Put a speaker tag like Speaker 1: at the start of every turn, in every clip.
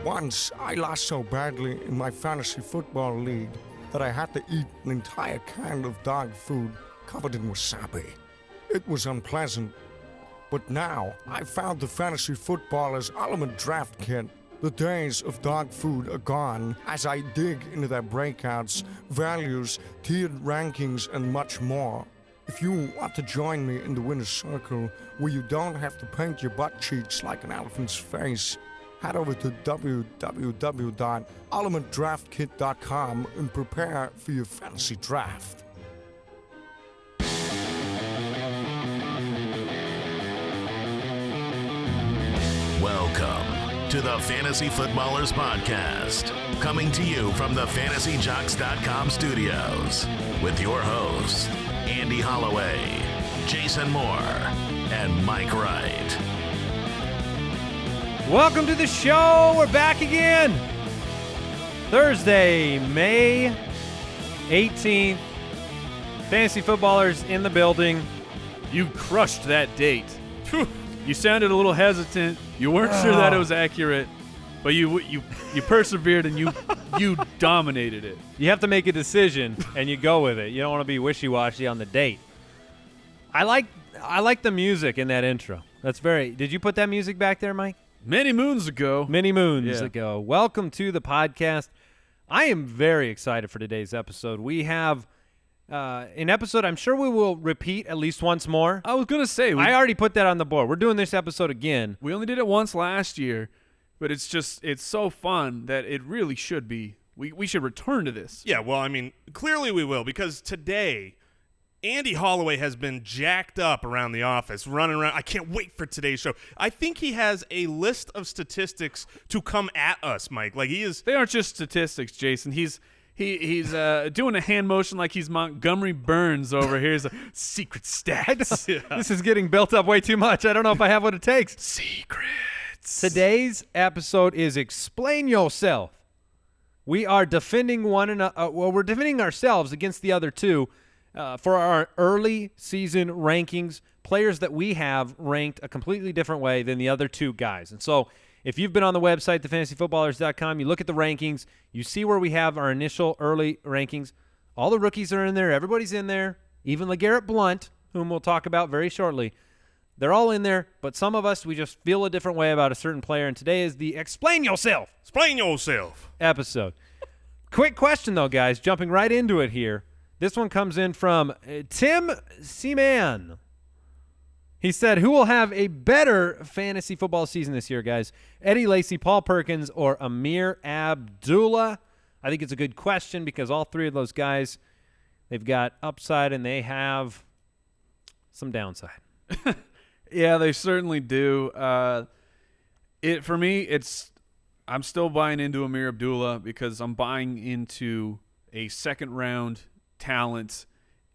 Speaker 1: Once, I lost so badly in my fantasy football league that I had to eat an entire can of dog food covered in wasabi. It was unpleasant. But now, I found the Fantasy Footballers Ultimate Draft Kit. The days of dog food are gone as I dig into their breakouts, values, tiered rankings, and much more. If you want to join me in the winner's circle, where you don't have to paint your butt cheeks like an elephant's face, head over to www.ultimatedraftkit.com and prepare for your fantasy draft.
Speaker 2: Welcome to the Fantasy Footballers Podcast, coming to you from the FantasyJocks.com studios with your hosts, Andy Holloway, Jason Moore, and Mike Wright.
Speaker 3: Welcome to the show. We're back again. Thursday, May 18th. Fantasy Footballers in the building. You crushed that date. You sounded a little hesitant. You weren't sure that it was accurate, but you persevered and you dominated it. You have to make a decision and you go with it. You don't want to be wishy-washy on the date. I like the music in that intro. That's very. Did you put that music back there, Mike?
Speaker 4: Many moons ago.
Speaker 3: Welcome to the podcast. I am very excited for today's episode. We have an episode I'm sure we will repeat at least once more.
Speaker 4: I was going to say.
Speaker 3: I already put that on the board. We're doing this episode again.
Speaker 4: We only did it once last year, but it's so fun that it really should be. We should return to this.
Speaker 5: Yeah, well, I mean, clearly we will, because today Andy Holloway has been jacked up around the office, running around. I can't wait for today's show. I think he has a list of statistics to come at us, Mike. Like he is.
Speaker 4: They aren't just statistics, Jason. He's doing a hand motion like he's Montgomery Burns over here. He's a secret stats.
Speaker 3: Yeah. This is getting built up way too much. I don't know if I have what it takes.
Speaker 4: Secrets.
Speaker 3: Today's episode is Explain Yourself. We are defending we're defending ourselves against the other two. For our early season rankings, players that we have ranked a completely different way than the other two guys. And so if you've been on the website, thefantasyfootballers.com, you look at the rankings, you see where we have our initial early rankings. All the rookies are in there. Everybody's in there. Even LeGarrette Blount, whom we'll talk about very shortly. They're all in there, but some of us, we just feel a different way about a certain player. And today is the Explain Yourself episode. Quick question, though, guys, jumping right into it here. This one comes in from Tim Seaman. He said, who will have a better fantasy football season this year, guys? Eddie Lacy, Paul Perkins, or Ameer Abdullah? I think it's a good question because all three of those guys, they've got upside and they have some downside.
Speaker 4: Yeah, they certainly do. For me, I'm still buying into Ameer Abdullah because I'm buying into a second-round talent.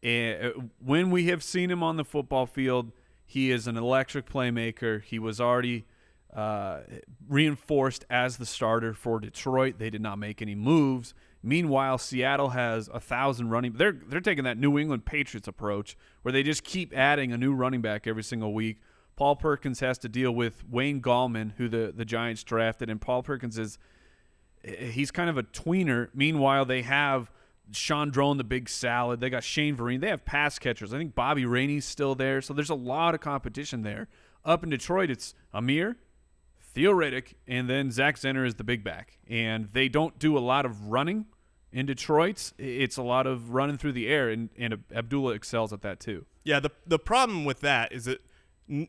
Speaker 4: When we have seen him on the football field, he is an electric playmaker. He was already reinforced as the starter for Detroit. They did not make any moves. Meanwhile, Seattle has 1,000 running. They're taking that New England Patriots approach where they just keep adding a new running back every single week. Paul Perkins has to deal with Wayne Gallman, who the Giants drafted, and Paul Perkins he's kind of a tweener. Meanwhile, they have Sean Drone, the big salad. They got Shane Vereen. They have pass catchers. I think Bobby Rainey's still there. So there's a lot of competition there. Up in Detroit, it's Ameer, Theo Riddick, and then Zach Zenner is the big back. And they don't do a lot of running in Detroit. It's a lot of running through the air, and Abdullah excels at that too.
Speaker 5: Yeah, the problem with that is that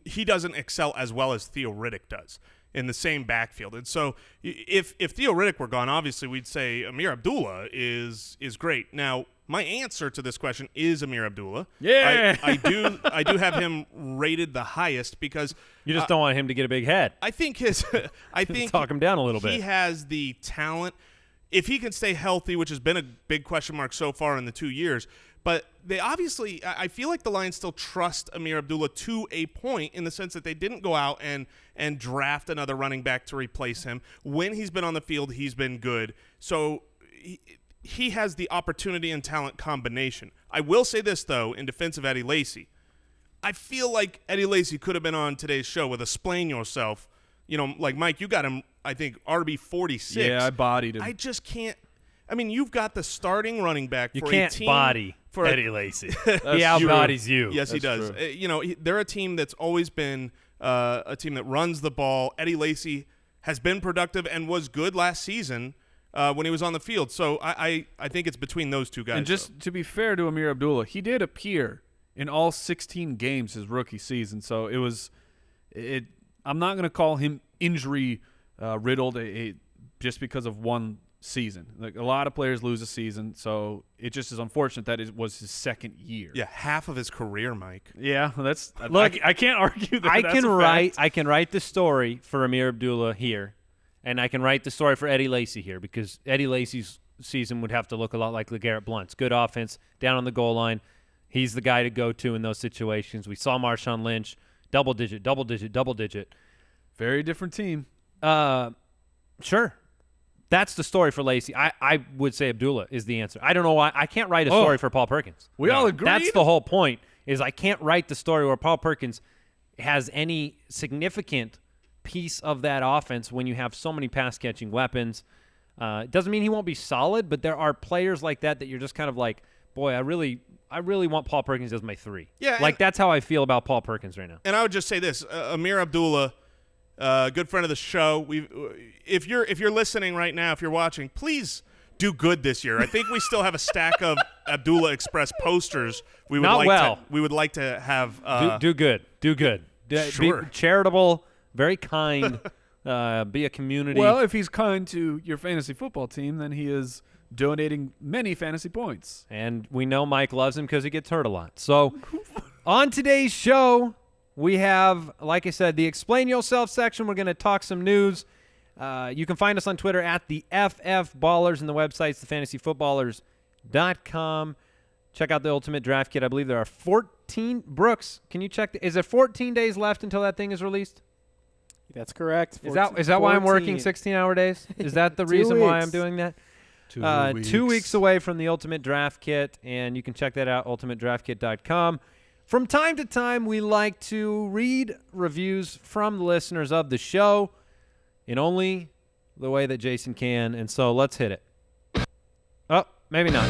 Speaker 5: he doesn't excel as well as Theo Riddick does in the same backfield. And so if Theo Riddick were gone, obviously we'd say Ameer Abdullah is great. Now, my answer to this question is Ameer Abdullah.
Speaker 4: Yeah.
Speaker 5: I do have him rated the highest because
Speaker 3: you just don't want him to get a big head.
Speaker 5: I think
Speaker 3: talk him down a little bit.
Speaker 5: He has the talent. If he can stay healthy, which has been a big question mark so far in the 2 years, but they obviously, I feel like the Lions still trust Ameer Abdullah to a point in the sense that they didn't go out and draft another running back to replace him. When he's been on the field, he's been good. So he has the opportunity and talent combination. I will say this, though, in defense of Eddie Lacy. I feel like Eddie Lacy could have been on today's show with Explain Yourself. You know, like, Mike, you got him, I think, RB 46.
Speaker 4: Yeah, I bodied him.
Speaker 5: I just can't. I mean, you've got the starting running back
Speaker 3: You
Speaker 5: for
Speaker 3: can't
Speaker 5: a team.
Speaker 3: body
Speaker 5: for
Speaker 3: Eddie Lacy. He
Speaker 4: true.
Speaker 3: outbodies you.
Speaker 5: Yes, he does. They're a team that's always been a team that runs the ball. Eddie Lacy has been productive and was good last season when he was on the field. So I think it's between those two guys.
Speaker 4: And just to be fair to Ameer Abdullah, he did appear in all 16 games his rookie season. So I'm not going to call him injury riddled just because of one season. Like, a lot of players lose a season, so it just is unfortunate that it was his second year.
Speaker 5: Yeah, half of his career, Mike.
Speaker 4: Yeah, that's
Speaker 3: Look,
Speaker 4: I can't argue that.
Speaker 3: I
Speaker 4: that's
Speaker 3: can
Speaker 4: a
Speaker 3: write.
Speaker 4: fact.
Speaker 3: I can write the story for Ameer Abdullah here, and I can write the story for Eddie Lacy here, because Eddie Lacy's season would have to look a lot like LeGarrette Blount's. Good offense down on the goal line. He's the guy to go to in those situations. We saw Marshawn Lynch double digit.
Speaker 4: Very different team.
Speaker 3: Sure. That's the story for Lacy. I would say Abdullah is the answer. I don't know why. I can't write a story for Paul Perkins.
Speaker 4: We all agree.
Speaker 3: That's the whole point, is I can't write the story where Paul Perkins has any significant piece of that offense when you have so many pass-catching weapons. It doesn't mean he won't be solid, but there are players like that you're just kind of like, boy, I really want Paul Perkins as my 3.
Speaker 5: Yeah,
Speaker 3: like, that's how I feel about Paul Perkins right now.
Speaker 5: And I would just say this: Ameer Abdullah, good friend of the show. If you're listening right now, if you're watching, please do good this year. I think we still have a stack of Abdullah Express posters. We would like to have.
Speaker 3: Do good.
Speaker 5: Sure.
Speaker 3: Be charitable. Very kind. Be a community.
Speaker 4: Well, if he's kind to your fantasy football team, then he is donating many fantasy points.
Speaker 3: And we know Mike loves him because he gets hurt a lot. So on today's show, we have, like I said, the Explain Yourself section. We're going to talk some news. You can find us on Twitter at the FF Ballers, and the website's thefantasyfootballers.com. Check out the Ultimate Draft Kit. I believe there are 14. Brooks, can you check? Is it 14 days left until that thing is released?
Speaker 6: That's correct.
Speaker 3: Is that why I'm working 16-hour days? Is that the reason why I'm doing that?
Speaker 4: 2 weeks.
Speaker 3: 2 weeks away from the Ultimate Draft Kit, and you can check that out, ultimatedraftkit.com. From time to time, we like to read reviews from the listeners of the show in only the way that Jason can, and so let's hit it. Oh, maybe not.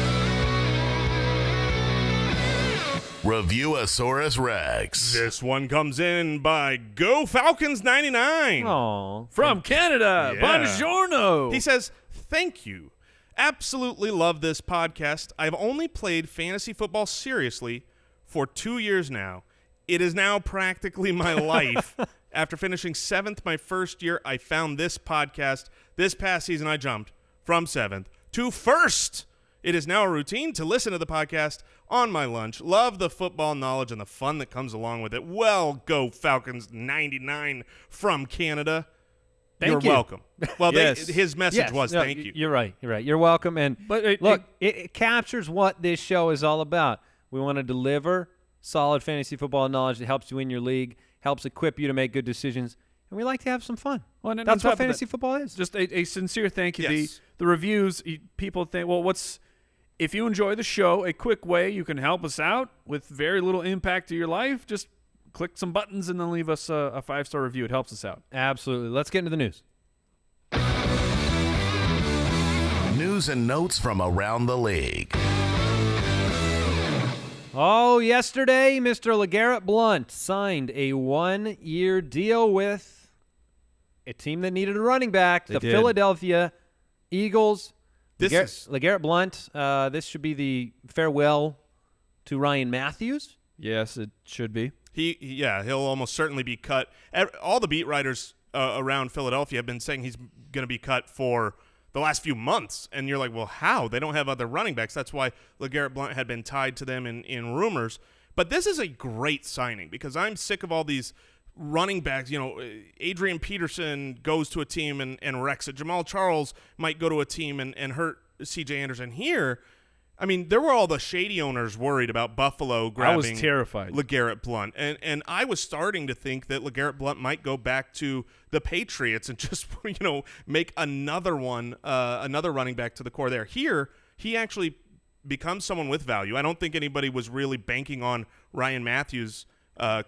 Speaker 2: Review-a-Saurus Rex.
Speaker 5: This one comes in by Go Falcons 99.
Speaker 3: Oh,
Speaker 4: From Canada,
Speaker 5: Yeah.
Speaker 4: Buongiorno.
Speaker 5: He says, "Thank you. Absolutely love this podcast. I've only played fantasy football seriously for 2 years now. It is now practically my life. After finishing 7th my first year, I found this podcast. This past season, I jumped from 7th to 1st. It is now a routine to listen to the podcast on my lunch. Love the football knowledge and the fun that comes along with it. Well, Go Falcons 99 from Canada."
Speaker 3: Thank
Speaker 5: You're
Speaker 3: you.
Speaker 5: welcome. Well,
Speaker 4: Yes.
Speaker 5: his message
Speaker 3: Yes.
Speaker 5: was
Speaker 3: No,
Speaker 5: thank you.
Speaker 3: You're right. You're welcome. And
Speaker 4: But
Speaker 3: look, it captures what this show is all about. We want to deliver solid fantasy football knowledge that helps you win your league, helps equip you to make good decisions, and we like to have some fun.
Speaker 4: Well, and on
Speaker 3: That's
Speaker 4: top
Speaker 3: what
Speaker 4: of
Speaker 3: fantasy
Speaker 4: that,
Speaker 3: football is.
Speaker 4: Just a sincere thank you.
Speaker 5: Yes.
Speaker 4: The reviews, people think, well, if you enjoy the show, a quick way you can help us out with very little impact to your life, just click some buttons and then leave us a 5-star review. It helps us out.
Speaker 3: Absolutely. Let's get into the news.
Speaker 2: News and notes from around the league.
Speaker 3: Oh, yesterday, Mr. LeGarrette Blount signed a 1-year deal with a team that needed a running back, the
Speaker 4: did.
Speaker 3: Philadelphia Eagles.
Speaker 5: This is
Speaker 3: LeGarrette Blount. This should be the farewell to Ryan Mathews.
Speaker 4: Yes, it should be.
Speaker 5: he'll almost certainly be cut. All the beat writers around Philadelphia have been saying he's going to be cut for the last few months, and you're like, well, how? They don't have other running backs. That's why LeGarrette Blount had been tied to them in rumors. But this is a great signing because I'm sick of all these running backs. You know, Adrian Peterson goes to a team and wrecks it. Jamal Charles might go to a team and hurt C.J. Anderson. Here, I mean, there were all the shady owners worried about Buffalo grabbing
Speaker 4: I was terrified.
Speaker 5: LeGarrette Blount. And I was starting to think that LeGarrette Blount might go back to the Patriots and just, make another running back to the core there. Here, he actually becomes someone with value. I don't think anybody was really banking on Ryan Mathews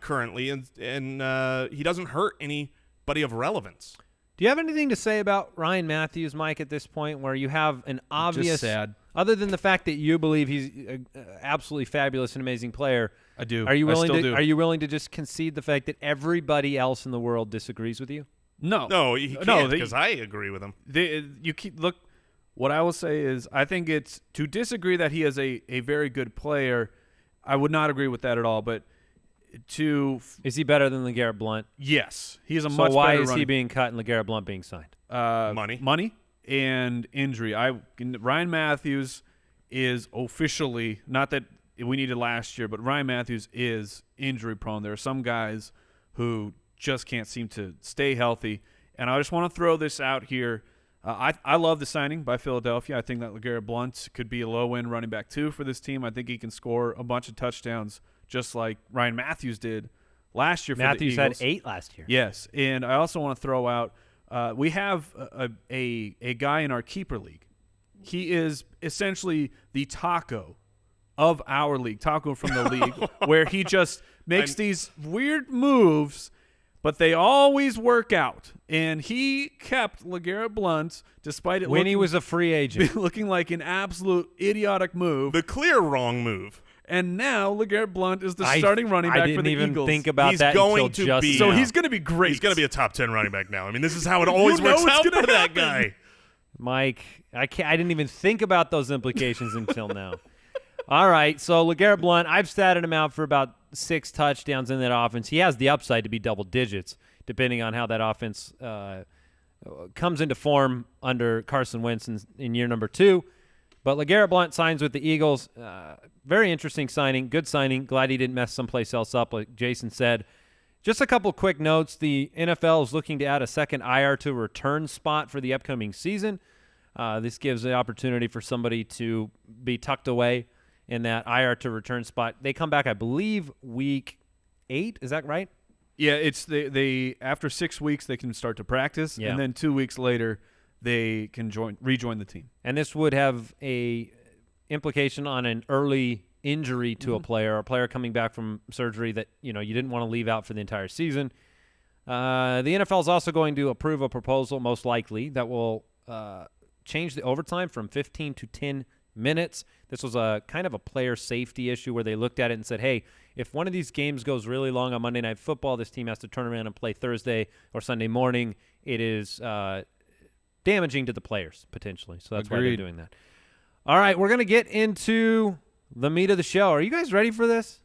Speaker 5: currently, and he doesn't hurt anybody of relevance.
Speaker 3: Do you have anything to say about Ryan Mathews, Mike, at this point, where you have an obvious,
Speaker 4: Just sad.
Speaker 3: other than the fact that you believe he's an absolutely fabulous and amazing player?
Speaker 4: I do.
Speaker 3: Are you
Speaker 4: I
Speaker 3: willing
Speaker 4: still
Speaker 3: to?
Speaker 4: do.
Speaker 3: Are you willing to just concede the fact that everybody else in the world disagrees with you?
Speaker 4: No.
Speaker 5: No, he can't because I agree with him.
Speaker 4: What I will say is I think it's to disagree that he is a very good player. I would not agree with that at all. But
Speaker 3: is he better than LeGarrette Blount?
Speaker 4: yes, he's a
Speaker 3: So
Speaker 4: much
Speaker 3: why
Speaker 4: better
Speaker 3: is he
Speaker 4: running-
Speaker 3: being cut and LeGarrette Blount being signed?
Speaker 5: Money
Speaker 4: and injury. Ryan Mathews is officially, not that we needed last year, but Ryan Mathews is injury prone. There are some guys who just can't seem to stay healthy. And I just want to throw this out here. I love the signing by Philadelphia. I think that LeGarrette Blount could be a low-end running back too for this team. I think he can score a bunch of touchdowns just like Ryan Mathews did last year for
Speaker 3: Matthews
Speaker 4: the Eagles.
Speaker 3: had 8 last year.
Speaker 4: Yes, and I also want to throw out we have a guy in our keeper league. He is essentially the Taco of our league, Taco from the league, where he just makes these weird moves, but they always work out. And he kept LeGarrette Blount despite it
Speaker 3: When he was a free agent.
Speaker 4: looking like an absolute idiotic move.
Speaker 5: the clear wrong move.
Speaker 4: And now LeGarrette Blount is the starting running back
Speaker 3: I didn't
Speaker 4: for the
Speaker 3: even
Speaker 4: Eagles.
Speaker 3: think about
Speaker 5: He's
Speaker 3: that
Speaker 5: going
Speaker 3: until
Speaker 5: to
Speaker 3: just
Speaker 5: be-
Speaker 3: now.
Speaker 4: So he's going to be great.
Speaker 5: He's going to be a top 10 running back now. I mean, this is how it always
Speaker 4: You know
Speaker 5: works
Speaker 4: it's
Speaker 5: out
Speaker 4: gonna
Speaker 5: for that
Speaker 4: happen.
Speaker 5: guy.
Speaker 3: Mike, I didn't even think about those implications until now. All right, so LeGarrette Blount, I've statted him out for about 6 touchdowns in that offense. He has the upside to be double digits, depending on how that offense comes into form under Carson Wentz in year number 2. But LeGarrette Blount signs with the Eagles. Very interesting signing, good signing. Glad he didn't mess someplace else up, like Jason said. Just a couple quick notes. The NFL is looking to add a second IR to return spot for the upcoming season. This gives the opportunity for somebody to be tucked away in that IR to return spot. They come back, I believe, week 8. Is that right?
Speaker 4: Yeah, it's they after 6 weeks they can start to practice,
Speaker 3: Yeah.
Speaker 4: and then 2 weeks later they can rejoin the team.
Speaker 3: And this would have a implication on an early injury to a player coming back from surgery that you didn't want to leave out for the entire season. The NFL is also going to approve a proposal, most likely, that will change the overtime from 15 to 10 minutes. This was a kind of a player safety issue where they looked at it and said, hey, if one of these games goes really long on Monday Night Football, this team has to turn around and play Thursday or Sunday morning. It is damaging to the players, potentially. So that's why they're
Speaker 4: Agreed.
Speaker 3: doing that. All right, we're going to get into the meat of the show. Are you guys ready for this?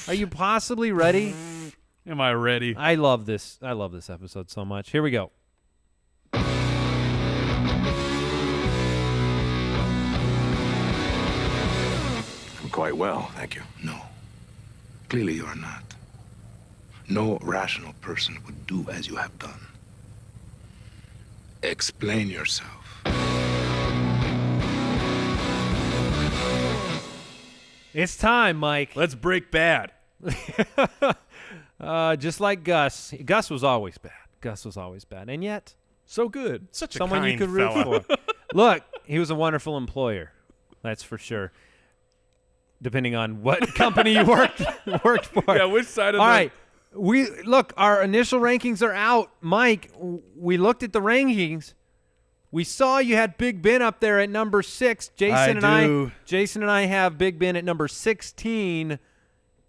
Speaker 3: Are you possibly ready?
Speaker 4: Am I ready?
Speaker 3: I love this. I love this episode so much. Here we go.
Speaker 7: I'm quite well, thank you. No. Clearly you are not. No rational person would do as you have done. Explain yourself.
Speaker 3: It's time, Mike.
Speaker 4: Let's break bad.
Speaker 3: Just like Gus. Gus was always bad. Gus was always bad. And yet,
Speaker 4: So good.
Speaker 5: Such a
Speaker 3: someone
Speaker 5: kind
Speaker 3: you could root
Speaker 5: fella.
Speaker 3: for. Look, he was a wonderful employer. That's for sure. Depending on what company you worked for.
Speaker 4: Yeah, which side of
Speaker 3: All
Speaker 4: the
Speaker 3: right. Our initial rankings are out. Mike, we looked at the rankings. We saw you had Big Ben up there at number 6. Jason and I have Big Ben at number 16.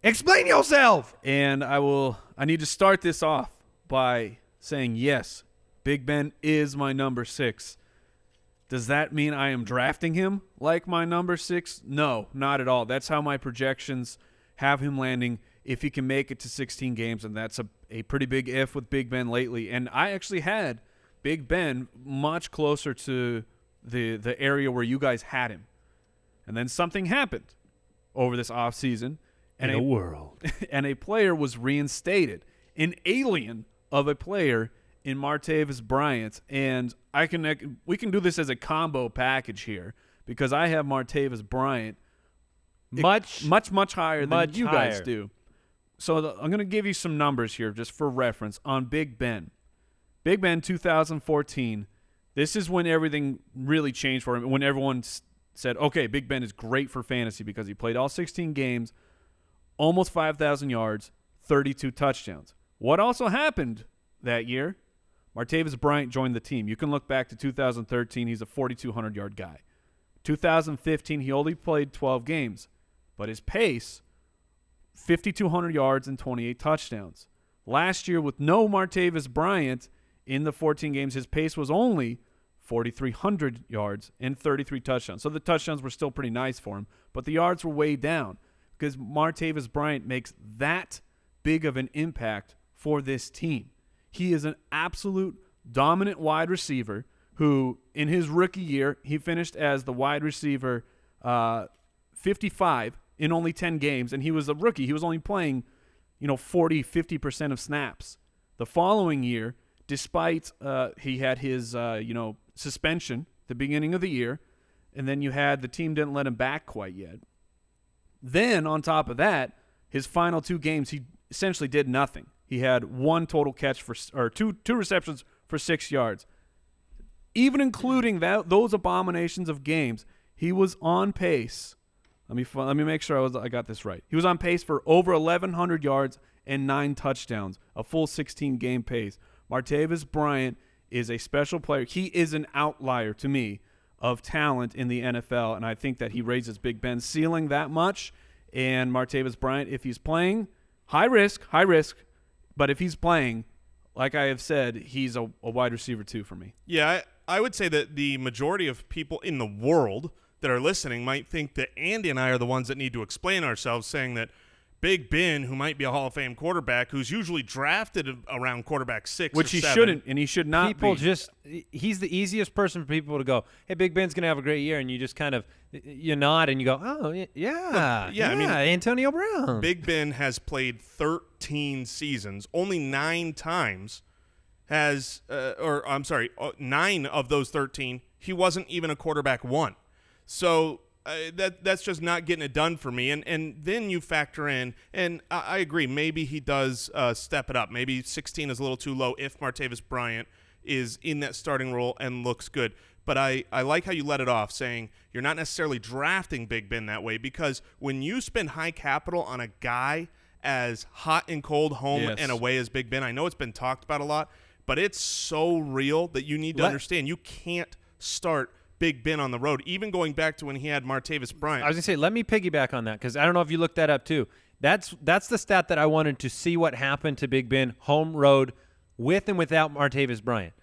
Speaker 3: Explain yourself.
Speaker 4: And I need to start this off by saying yes, Big Ben is my number 6. Does that mean I am drafting him like my number 6? No, not at all. That's how my projections have him landing if he can make it to 16 games, and that's a pretty big if with Big Ben lately. And I actually had Big Ben much closer to the area where you guys had him. And then something happened over this offseason.
Speaker 3: In a world.
Speaker 4: And a player was reinstated. An alien of a player in Martavis Bryant. And we can do this as a combo package here because I have Martavis Bryant much higher than you guys do. So I'm going to give you some numbers here just for reference on Big Ben. Big Ben 2014, this is when everything really changed for him, when everyone said, okay, Big Ben is great for fantasy because he played all 16 games, almost 5,000 yards, 32 touchdowns. What also happened that year? Martavis Bryant joined the team. You can look back to 2013. He's a 4,200-yard guy. 2015, he only played 12 games, but his pace, 5,200 yards and 28 touchdowns. Last year, with no Martavis Bryant in the 14 games, his pace was only 4,300 yards and 33 touchdowns. So the touchdowns were still pretty nice for him, but the yards were way down because Martavis Bryant makes that big of an impact for this team. He is an absolute dominant wide receiver who, in his rookie year, he finished as the wide receiver 55 in only 10 games, and he was a rookie. He was only playing, 40, 50% of snaps. The following year, despite he had his, suspension at the beginning of the year, and then the team didn't let him back quite yet. Then, on top of that, his final 2 games, he essentially did nothing. He had 1 total catch or two receptions for 6 yards. Even including those abominations of games, he was on pace. Let me make sure I got this right. He was on pace for over 1,100 yards and 9 touchdowns, a full 16-game pace. Martavis Bryant is a special player. He is an outlier to me of talent in the NFL, and I think that he raises Big Ben's ceiling that much. And Martavis Bryant, if he's playing, high risk, but if he's playing, like I have said, he's a wide receiver too for me.
Speaker 5: Yeah, I would say that the majority of people in the world that are listening might think that Andy and I are the ones that need to explain ourselves, saying that Big Ben, who might be a Hall of Fame quarterback, who's usually drafted around quarterback 6
Speaker 4: which
Speaker 5: or 7.
Speaker 4: He shouldn't, and he should not be.
Speaker 3: He's the easiest person for people to go, hey, Big Ben's going to have a great year, and you just kind of, you nod and you go, oh, yeah, I mean, Antonio Brown.
Speaker 5: Big Ben has played 13 seasons, only 9 times 9 of those 13, he wasn't even a quarterback 1. So that's just not getting it done for me. And then you factor in, and I agree, maybe he does step it up. Maybe 16 is a little too low if Martavis Bryant is in that starting role and looks good. But I like how you let it off, saying you're not necessarily drafting Big Ben that way, because when you spend high capital on a guy as hot and cold home and away as Big Ben, I know it's been talked about a lot, but it's so real that you need to understand you can't start Big Ben on the road, even going back to when he had Martavis Bryant.
Speaker 3: I was going to say, let me piggyback on that, because I don't know if you looked that up too. That's the stat that I wanted to see what happened to Big Ben home road with and without Martavis Bryant.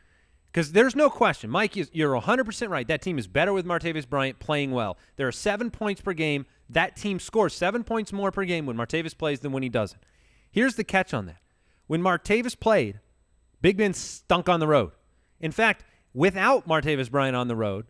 Speaker 3: Because there's no question. Mike, you're 100% right. That team is better with Martavis Bryant playing well. There are 7 points per game. That team scores 7 points more per game when Martavis plays than when he doesn't. Here's the catch on that. When Martavis played, Big Ben stunk on the road. In fact, without Martavis Bryant on the road,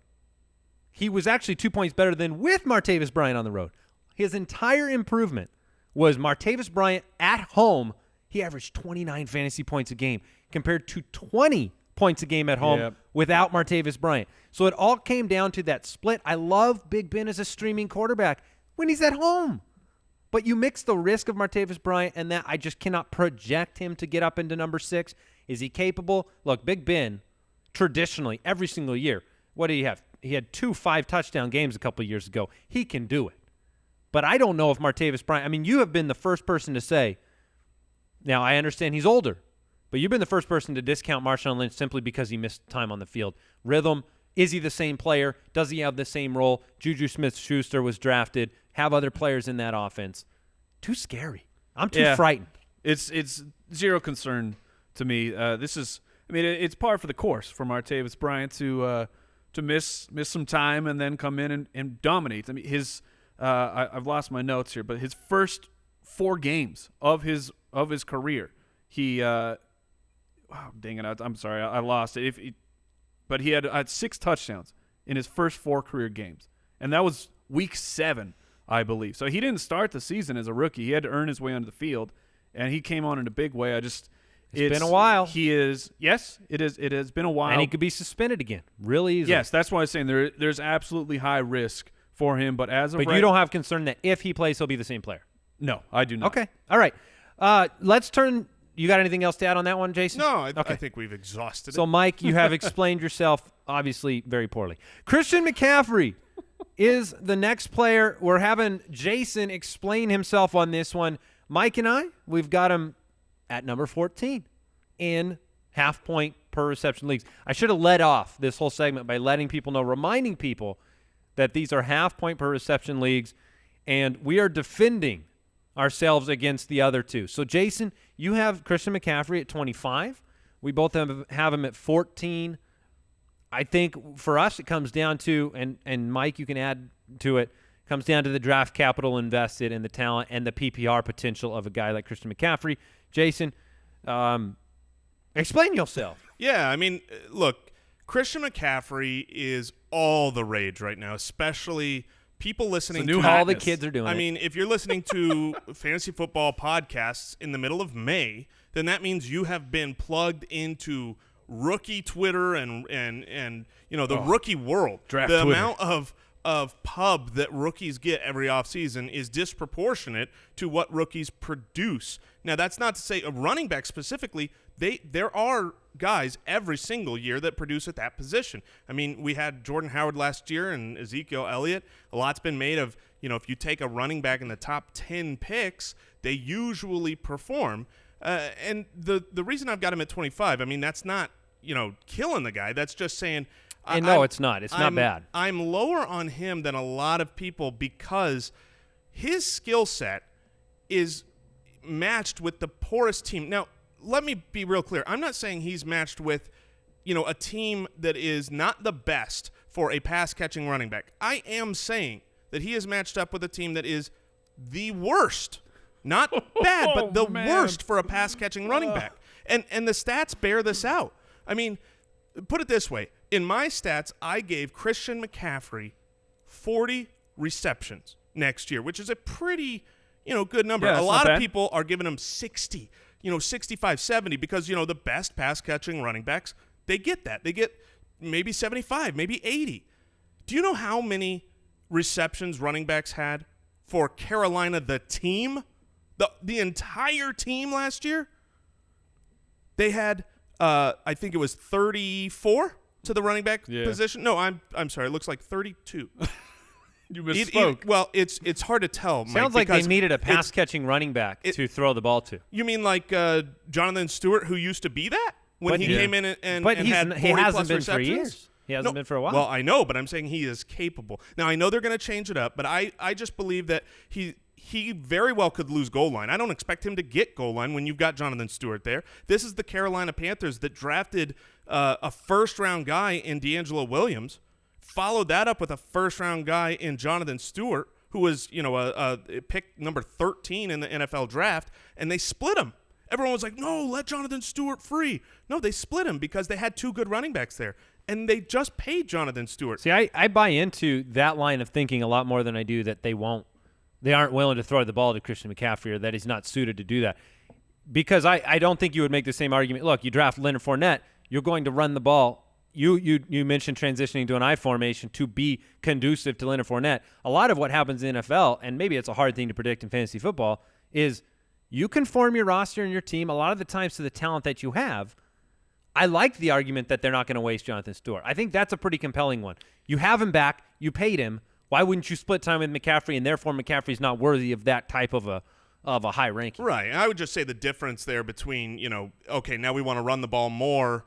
Speaker 3: he was actually 2 points better than with Martavis Bryant on the road. His entire improvement was Martavis Bryant at home. He averaged 29 fantasy points a game compared to 20 points a game at home without Martavis Bryant. So it all came down to that split. I love Big Ben as a streaming quarterback when he's at home. But you mix the risk of Martavis Bryant and that I just cannot project him to get up into number 6. Is he capable? Look, Big Ben, traditionally, every single year, what did he have? He had 2 5-touchdown games a couple years ago. He can do it. But I don't know if Martavis Bryant – I mean, you have been the first person to say – now, I understand he's older, but you've been the first person to discount Marshawn Lynch simply because he missed time on the field. Rhythm, is he the same player? Does he have the same role? Juju Smith-Schuster was drafted. Have other players in that offense. Too scary. I'm too frightened.
Speaker 4: It's zero concern to me. It's par for the course for Martavis Bryant to miss some time and then come in and dominate. I mean, I've lost my notes here, but his first 4 games of his career, he dang it, I'm sorry, I lost it. But he had 6 touchdowns in his first 4 career games, and that was week 7, I believe. So he didn't start the season as a rookie. He had to earn his way onto the field, and he came on in a big way. It's
Speaker 3: been a while.
Speaker 4: It has been a while.
Speaker 3: And he could be suspended again really easily.
Speaker 4: Yes, that's why I was saying there's absolutely high risk for him. But
Speaker 3: you don't have concern that if he plays, he'll be the same player?
Speaker 4: No, I do not.
Speaker 3: Okay. All right. Let's turn – you got anything else to add on that one, Jason?
Speaker 5: No, I think we've exhausted it.
Speaker 3: So, Mike, you have explained yourself obviously very poorly. Christian McCaffrey is the next player. We're having Jason explain himself on this one. Mike and I, we've got him at number 14 in half-point per reception leagues. I should have led off this whole segment by letting people know, reminding people that these are half-point per reception leagues, and we are defending ourselves against the other two. So, Jason, you have Christian McCaffrey at 25. We both have him at 14. I think for us it comes down to, and Mike, you can add to it, comes down to the draft capital invested in the talent and the PPR potential of a guy like Christian McCaffrey. Jason, explain yourself.
Speaker 5: Yeah, I mean, look, Christian McCaffrey is all the rage right now, especially people listening to
Speaker 3: all the kids are doing it.
Speaker 5: I mean, if you're listening to fantasy football podcasts in the middle of May, then that means you have been plugged into rookie Twitter and the rookie world.
Speaker 4: Draft
Speaker 5: the
Speaker 4: Twitter.
Speaker 5: Amount of pub that rookies get every offseason is disproportionate to what rookies produce. Now, that's not to say a running back specifically. There are guys every single year that produce at that position. I mean, we had Jordan Howard last year and Ezekiel Elliott. A lot's been made of, if you take a running back in the top 10 picks, they usually perform. And the reason I've got him at 25, I mean, that's not, killing the guy. That's just saying –
Speaker 3: no, it's not. It's not bad.
Speaker 5: I'm lower on him than a lot of people because his skill set is matched with the poorest team. Now, let me be real clear. I'm not saying he's matched with, a team that is not the best for a pass-catching running back. I am saying that he is matched up with a team that is the worst. Not bad, but the worst for a pass-catching running back. And the stats bear this out. I mean, put it this way. In my stats, I gave Christian McCaffrey 40 receptions next year, which is a pretty, good number.
Speaker 4: Yeah,
Speaker 5: a lot
Speaker 4: not
Speaker 5: of
Speaker 4: bad.
Speaker 5: people are giving him 60, 65, 70 because, the best pass-catching running backs, they get that. They get maybe 75, maybe 80. Do you know how many receptions running backs had for Carolina, the team? The entire team last year? They had, I think it was 34 to the running back position. No, I'm sorry. It looks like 32.
Speaker 4: You misspoke.
Speaker 5: Well, it's hard to tell, Mike.
Speaker 3: Sounds like they needed a pass-catching running back to throw the ball to.
Speaker 5: You mean like Jonathan Stewart, who used to be that when he came in and had 40
Speaker 3: he hasn't
Speaker 5: plus
Speaker 3: been
Speaker 5: receptions?
Speaker 3: for years. He hasn't been for a while.
Speaker 5: Well, I know, but I'm saying he is capable. Now, I know they're going to change it up, but I just believe that he very well could lose goal line. I don't expect him to get goal line when you've got Jonathan Stewart there. This is the Carolina Panthers that drafted a first-round guy in D'Angelo Williams, followed that up with a first-round guy in Jonathan Stewart, who was, a pick number 13 in the NFL draft, and they split him. Everyone was like, no, let Jonathan Stewart free. No, they split him because they had two good running backs there, and they just paid Jonathan Stewart.
Speaker 3: See, I buy into that line of thinking a lot more than I do that they aren't willing to throw the ball to Christian McCaffrey or that he's not suited to do that. Because I don't think you would make the same argument. Look, you draft Leonard Fournette, you're going to run the ball. You mentioned transitioning to an I formation to be conducive to Leonard Fournette. A lot of what happens in the NFL, and maybe it's a hard thing to predict in fantasy football, is you conform your roster and your team a lot of the times to the talent that you have. I like the argument that they're not going to waste Jonathan Stewart. I think that's a pretty compelling one. You have him back. You paid him. Why wouldn't you split time with McCaffrey, and therefore McCaffrey's not worthy of that type of a high ranking?
Speaker 5: Right. And I would just say the difference there between, okay, now we want to run the ball more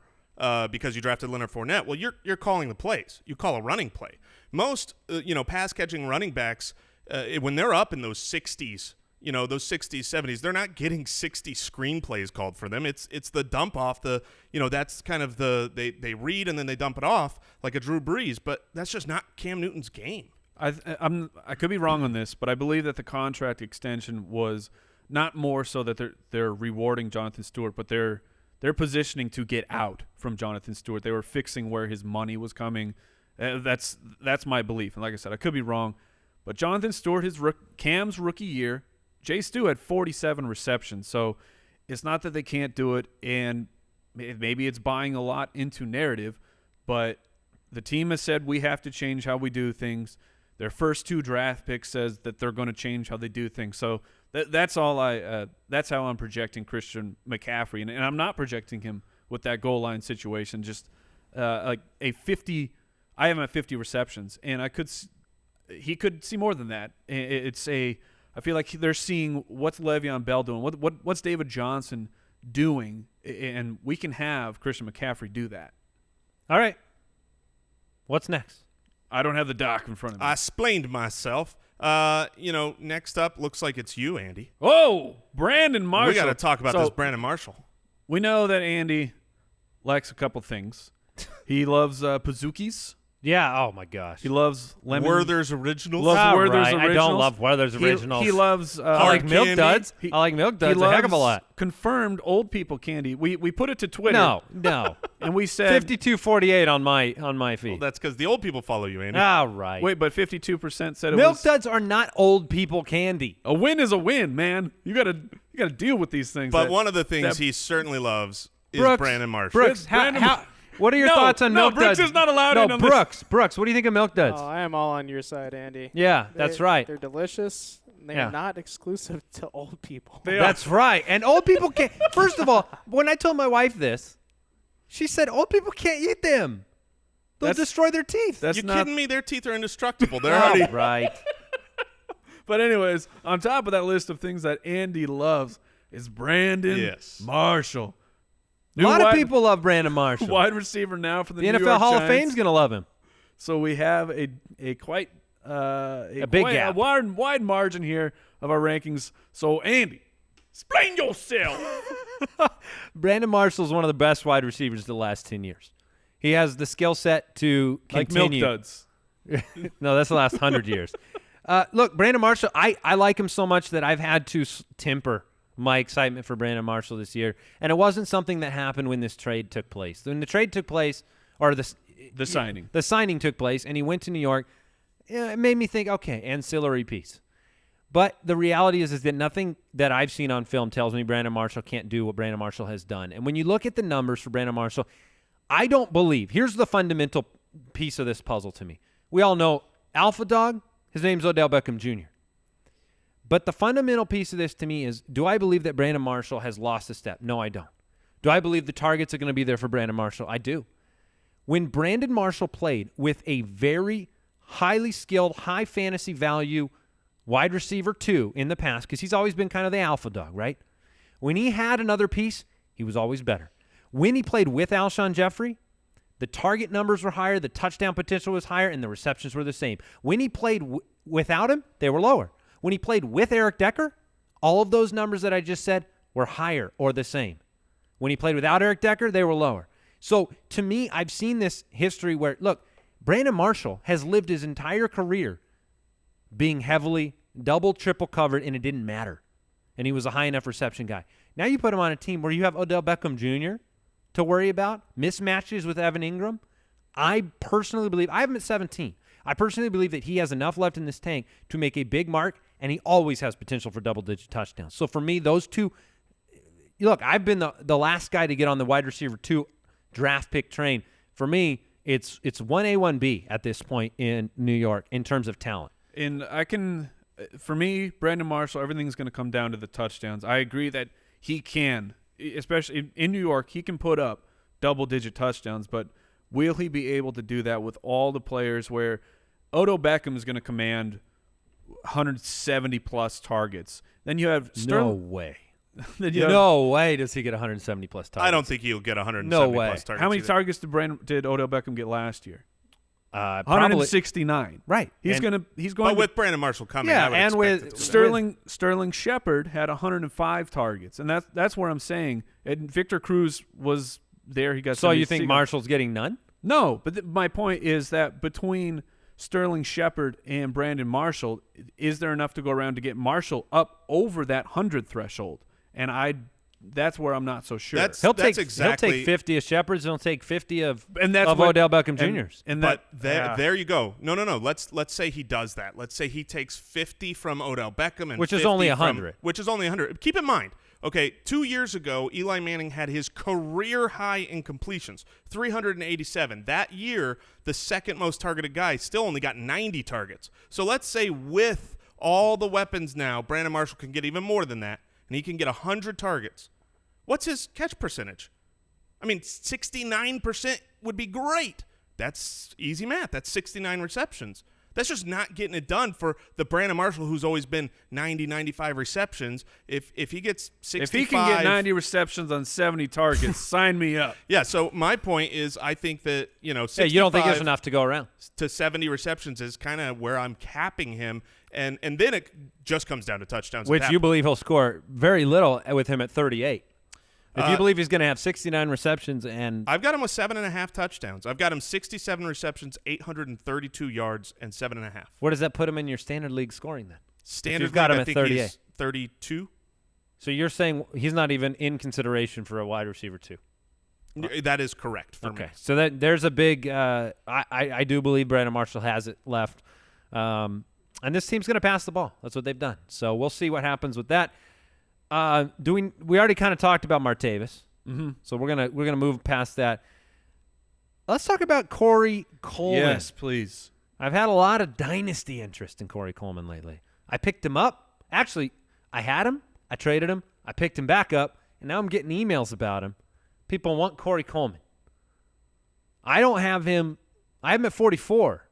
Speaker 5: because you drafted Leonard Fournette. Well, you're calling the plays. You call a running play. Most, pass-catching running backs, when they're up in those 60s, those 60s, 70s, they're not getting 60 screenplays called for them. It's the dump off that's kind of they read and then they dump it off like a Drew Brees, but that's just not Cam Newton's game.
Speaker 4: I could be wrong on this, but I believe that the contract extension was not more so that they're rewarding Jonathan Stewart, but they're positioning to get out from Jonathan Stewart. They were fixing where his money was coming. That's my belief. And like I said, I could be wrong, but Jonathan Stewart, Cam's rookie year, Jay Stu had 47 receptions. So it's not that they can't do it, and maybe it's buying a lot into narrative, but the team has said we have to change how we do things. Their first two draft picks says that they're going to change how they do things. So that's all that's how I'm projecting Christian McCaffrey, and I'm not projecting him with that goal line situation. Just like a 50, I have him at 50 receptions, and he could see more than that. I feel like they're seeing what's Le'Veon Bell doing, what's David Johnson doing, and we can have Christian McCaffrey do that.
Speaker 3: All right. What's next?
Speaker 4: I don't have the doc in front of me.
Speaker 5: I explained myself. Next up looks like it's you, Andy.
Speaker 4: Oh, Brandon Marshall.
Speaker 5: We got to talk about this Brandon Marshall.
Speaker 4: We know that Andy likes a couple things. He loves Pazookies.
Speaker 3: Yeah. Oh my gosh.
Speaker 4: He loves lemon.
Speaker 5: Werther's Originals.
Speaker 4: Loves
Speaker 3: All
Speaker 4: Werther's
Speaker 3: right. I don't
Speaker 4: Originals.
Speaker 3: love Werther's Originals.
Speaker 4: He loves.
Speaker 3: I like
Speaker 5: Hard
Speaker 3: Milk
Speaker 5: candy.
Speaker 3: Duds.
Speaker 4: He-
Speaker 3: I like Milk
Speaker 4: He
Speaker 3: Duds a
Speaker 4: loves
Speaker 3: heck of a lot.
Speaker 4: confirmed old people candy. We put it to Twitter.
Speaker 3: No.
Speaker 4: And we said
Speaker 3: 52-48 on my feed.
Speaker 5: Well, that's because the old people follow you, Andy.
Speaker 3: All right.
Speaker 4: Wait, but 52% said it
Speaker 3: Milk
Speaker 4: was
Speaker 3: Duds are not old people candy.
Speaker 4: a win is a win, man. You gotta deal with these things.
Speaker 5: But
Speaker 4: that-
Speaker 5: one of the things
Speaker 4: that-
Speaker 5: he certainly loves is
Speaker 3: Brooks,
Speaker 5: Brandon Marshall.
Speaker 3: Brooks,
Speaker 4: Brandon-
Speaker 3: what are your
Speaker 4: No,
Speaker 3: thoughts on
Speaker 4: no,
Speaker 3: Milk
Speaker 4: Brooks
Speaker 3: Duds?
Speaker 4: is not allowed
Speaker 3: no,
Speaker 4: in on this.
Speaker 3: Brooks, what do you think of Milk Duds?
Speaker 6: Oh, I am all on your side, Andy.
Speaker 3: Yeah, that's right.
Speaker 6: They're delicious. They're
Speaker 3: Yeah.
Speaker 6: not exclusive to old people.
Speaker 3: That's right. And old people can't. First of all, when I told my wife this, she said old people can't eat them. They'll
Speaker 4: That's-
Speaker 3: destroy their teeth.
Speaker 4: That's
Speaker 5: You
Speaker 4: not.
Speaker 5: kidding me? Their teeth are indestructible. They're
Speaker 3: All
Speaker 5: already.
Speaker 3: right.
Speaker 4: But anyways, on top of that list of things that Andy loves is Brandon
Speaker 5: Yes.
Speaker 4: Marshall.
Speaker 3: A lot of people love Brandon Marshall.
Speaker 4: Wide receiver now for the
Speaker 3: The
Speaker 4: New
Speaker 3: NFL
Speaker 4: York
Speaker 3: Hall of
Speaker 4: Giants.
Speaker 3: Fame's going to love him.
Speaker 4: So we have a quite a
Speaker 3: big
Speaker 4: quite
Speaker 3: gap.
Speaker 4: a wide margin here of our rankings. So Andy, explain yourself.
Speaker 3: Brandon Marshall's one of the best wide receivers of the last 10 years. He has the skill set to
Speaker 4: Like
Speaker 3: continue.
Speaker 4: Milk Duds.
Speaker 3: No, that's the last 100 years. Look, Brandon Marshall, I like him so much that I've had to temper my excitement for Brandon Marshall this year. And it wasn't something that happened when this trade took place. When the trade took place, or the signing took place, and he went to New York, it made me think, okay, ancillary piece. But the reality is that nothing that I've seen on film tells me Brandon Marshall can't do what Brandon Marshall has done. And when you look at the numbers for Brandon Marshall, I don't believe. Here's the fundamental piece of this puzzle to me. We all know Alpha Dog, his name's Odell Beckham Jr. But the fundamental piece of this to me is, do I believe that Brandon Marshall has lost a step? No, I don't. Do I believe the targets are going to be there for Brandon Marshall? I do. When Brandon Marshall played with a very highly skilled, high fantasy value wide receiver 2 in the past, because he's always been kind of the alpha dog, right? When he had another piece, he was always better. When he played with Alshon Jeffrey, the target numbers were higher, the touchdown potential was higher, and the receptions were the same. When he played without him, they were lower. When he played with Eric Decker, all of those numbers that I just said were higher or the same. When he played without Eric Decker, they were lower. So to me, I've seen this history where, look, Brandon Marshall has lived his entire career being heavily double, triple covered, and it didn't matter. And he was a high enough reception guy. Now you put him on a team where you have Odell Beckham Jr. to worry about, mismatches with Evan Ingram. I personally believe, I have him at 17. I personally believe that he has enough left in this tank to make a big mark, and he always has potential for double-digit touchdowns. So for me, those two, look, I've been the last guy to get on the wide receiver 2 draft pick train. For me, it's 1A, 1B at this point in New York in terms of talent.
Speaker 4: And for me, Brandon Marshall, everything's going to come down to the touchdowns. I agree that he can, especially in New York, he can put up double-digit touchdowns, but will he be able to do that with all the players where Odell Beckham is going to command 170-plus targets? Then you have Sterling.
Speaker 3: No way.
Speaker 4: Then you have-
Speaker 3: No way does he get 170-plus targets.
Speaker 5: I don't think he'll get 170
Speaker 3: No way.
Speaker 5: plus targets.
Speaker 4: How many
Speaker 5: either.
Speaker 4: targets did Odell Beckham get last year?
Speaker 3: Probably
Speaker 4: 169.
Speaker 3: right.
Speaker 4: He's
Speaker 3: And-
Speaker 4: going
Speaker 5: But
Speaker 4: to
Speaker 5: with Brandon Marshall coming,
Speaker 3: Yeah,
Speaker 5: I would
Speaker 3: and
Speaker 5: expect
Speaker 3: with
Speaker 5: it to
Speaker 4: Sterling Shepard had 105 targets, and that's where I'm saying. And Victor Cruz was there. He got.
Speaker 3: So you
Speaker 4: 76.
Speaker 3: think Marshall's getting none?
Speaker 4: No, but my point is that between Sterling Shepard and Brandon Marshall, is there enough to go around to get Marshall up over that 100 threshold? And that's where I'm not so sure.
Speaker 3: He'll take
Speaker 5: exactly
Speaker 3: 50 of Shepard's. He'll take 50 of
Speaker 4: that's what-
Speaker 3: Odell Beckham Jr.'s.
Speaker 5: But there you go. No. Let's say he does that. Let's say he takes 50 from Odell Beckham and
Speaker 3: Which is
Speaker 5: 50
Speaker 3: only
Speaker 5: from-
Speaker 3: 100.
Speaker 5: Which is only 100. Keep in mind, okay, 2 years ago, Eli Manning had his career high in completions, 387. That year, the second most targeted guy still only got 90 targets. So let's say with all the weapons now, Brandon Marshall can get even more than that, and he can get 100 targets. What's his catch percentage? I mean, 69% would be great. That's easy math. That's 69 receptions. That's just not getting it done for the Brandon Marshall who's always been 90, 95 receptions. If he gets 65.
Speaker 4: If he can get 90 receptions on 70 targets, sign me up.
Speaker 5: Yeah, so my point is I think that, 65
Speaker 3: Hey, you don't think there's enough to go around?
Speaker 5: to 70 receptions is kind of where I'm capping him. And then it just comes down to touchdowns.
Speaker 3: Which you believe he'll score very little with him at 38. If you believe he's going to have 69 receptions and
Speaker 5: I've got him with 7.5 touchdowns. I've got him 67 receptions, 832 yards, and 7.5.
Speaker 3: where does that put him in your standard league scoring then?
Speaker 5: Standard
Speaker 3: you've got
Speaker 5: league,
Speaker 3: him
Speaker 5: I
Speaker 3: at
Speaker 5: think
Speaker 3: 38.
Speaker 5: he's 32.
Speaker 3: So you're saying he's not even in consideration for a wide receiver 2?
Speaker 5: That is correct for me.
Speaker 3: Okay, so that there's a big I do believe Brandon Marshall has it left. And this team's going to pass the ball. That's what they've done. So we'll see what happens with that. We already kind of talked about Martavis.
Speaker 4: Mm-hmm.
Speaker 3: So we're gonna move past that. Let's talk about Corey Coleman.
Speaker 4: Yes, please.
Speaker 3: I've had a lot of dynasty interest in Corey Coleman lately. I picked him up. Actually, I had him. I traded him. I picked him back up, and now I'm getting emails about him. People want Corey Coleman. I don't have him. I have him at 44.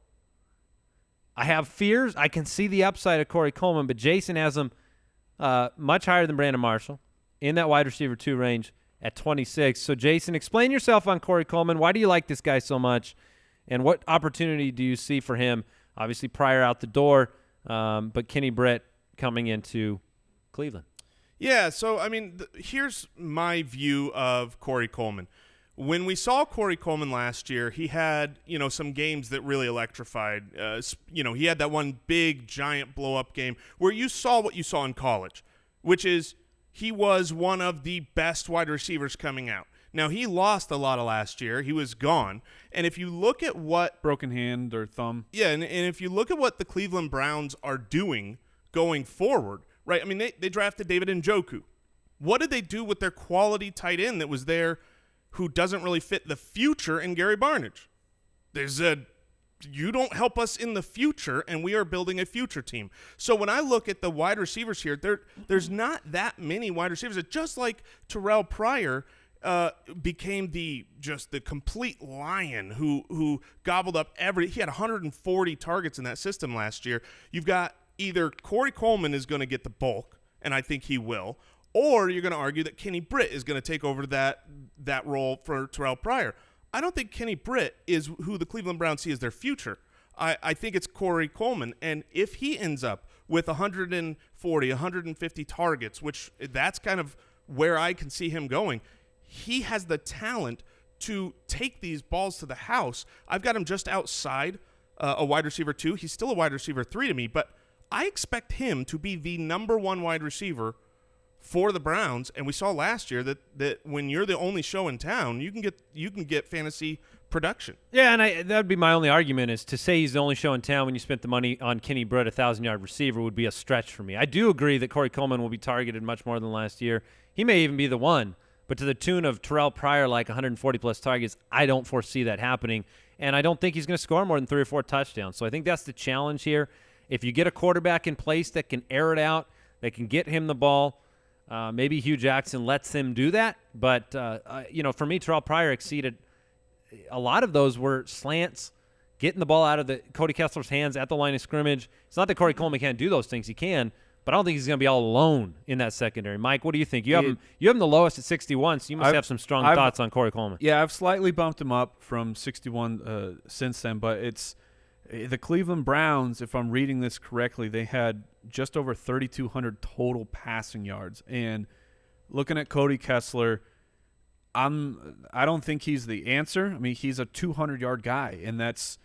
Speaker 3: I have fears. I can see the upside of Corey Coleman, but Jason has him much higher than Brandon Marshall in that wide receiver 2 range at 26. So, Jason, explain yourself on Corey Coleman. Why do you like this guy so much, and what opportunity do you see for him? Obviously, Pryor out the door, but Kenny Britt coming into Cleveland.
Speaker 5: Yeah, so, I mean, here's my view of Corey Coleman. When we saw Corey Coleman last year, he had, some games that really electrified. He had that one big, giant blow-up game where you saw what you saw in college, which is he was one of the best wide receivers coming out. Now, he lost a lot of last year. He was gone. And if you look at what –
Speaker 4: broken hand or thumb.
Speaker 5: Yeah, and if you look at what the Cleveland Browns are doing going forward, right? I mean, they drafted David Njoku. What did they do with their quality tight end that was there who doesn't really fit the future in Gary Barnidge? They said, you don't help us in the future, and we are building a future team. So when I look at the wide receivers here, there's not that many wide receivers. It's just like Terrelle Pryor became the complete lion who gobbled up he had 140 targets in that system last year. You've got either Corey Coleman is going to get the bulk, and I think he will, or you're going to argue that Kenny Britt is going to take over that role for Terrelle Pryor. I don't think Kenny Britt is who the Cleveland Browns see as their future. I think it's Corey Coleman, and if he ends up with 140, 150 targets, which that's kind of where I can see him going, he has the talent to take these balls to the house. I've got him just outside a wide receiver 2. He's still a wide receiver 3 to me, but I expect him to be the number 1 wide receiver for the Browns, and we saw last year that when you're the only show in town, you can get fantasy production.
Speaker 3: Yeah, and that would be my only argument is to say he's the only show in town when you spent the money on Kenny Britt, a 1,000-yard receiver, would be a stretch for me. I do agree that Corey Coleman will be targeted much more than last year. He may even be the one, but to the tune of Terrelle Pryor, like 140-plus targets, I don't foresee that happening, and I don't think he's going to score more than 3 or 4 touchdowns. So I think that's the challenge here. If you get a quarterback in place that can air it out, that can get him the ball, maybe Hugh Jackson lets him do that. But, for me, Terrelle Pryor exceeded a lot of those were slants, getting the ball out of Cody Kessler's hands at the line of scrimmage. It's not that Corey Coleman can't do those things. He can. But I don't think he's going to be all alone in that secondary. Mike, what do you think? You have him the lowest at 61, so you must have some strong thoughts on Corey Coleman.
Speaker 4: Yeah, I've slightly bumped him up from 61 since then, but it's the Cleveland Browns, if I'm reading this correctly, they had just over 3,200 total passing yards. And looking at Cody Kessler, I don't think he's the answer. I mean, he's a 200-yard guy, and that's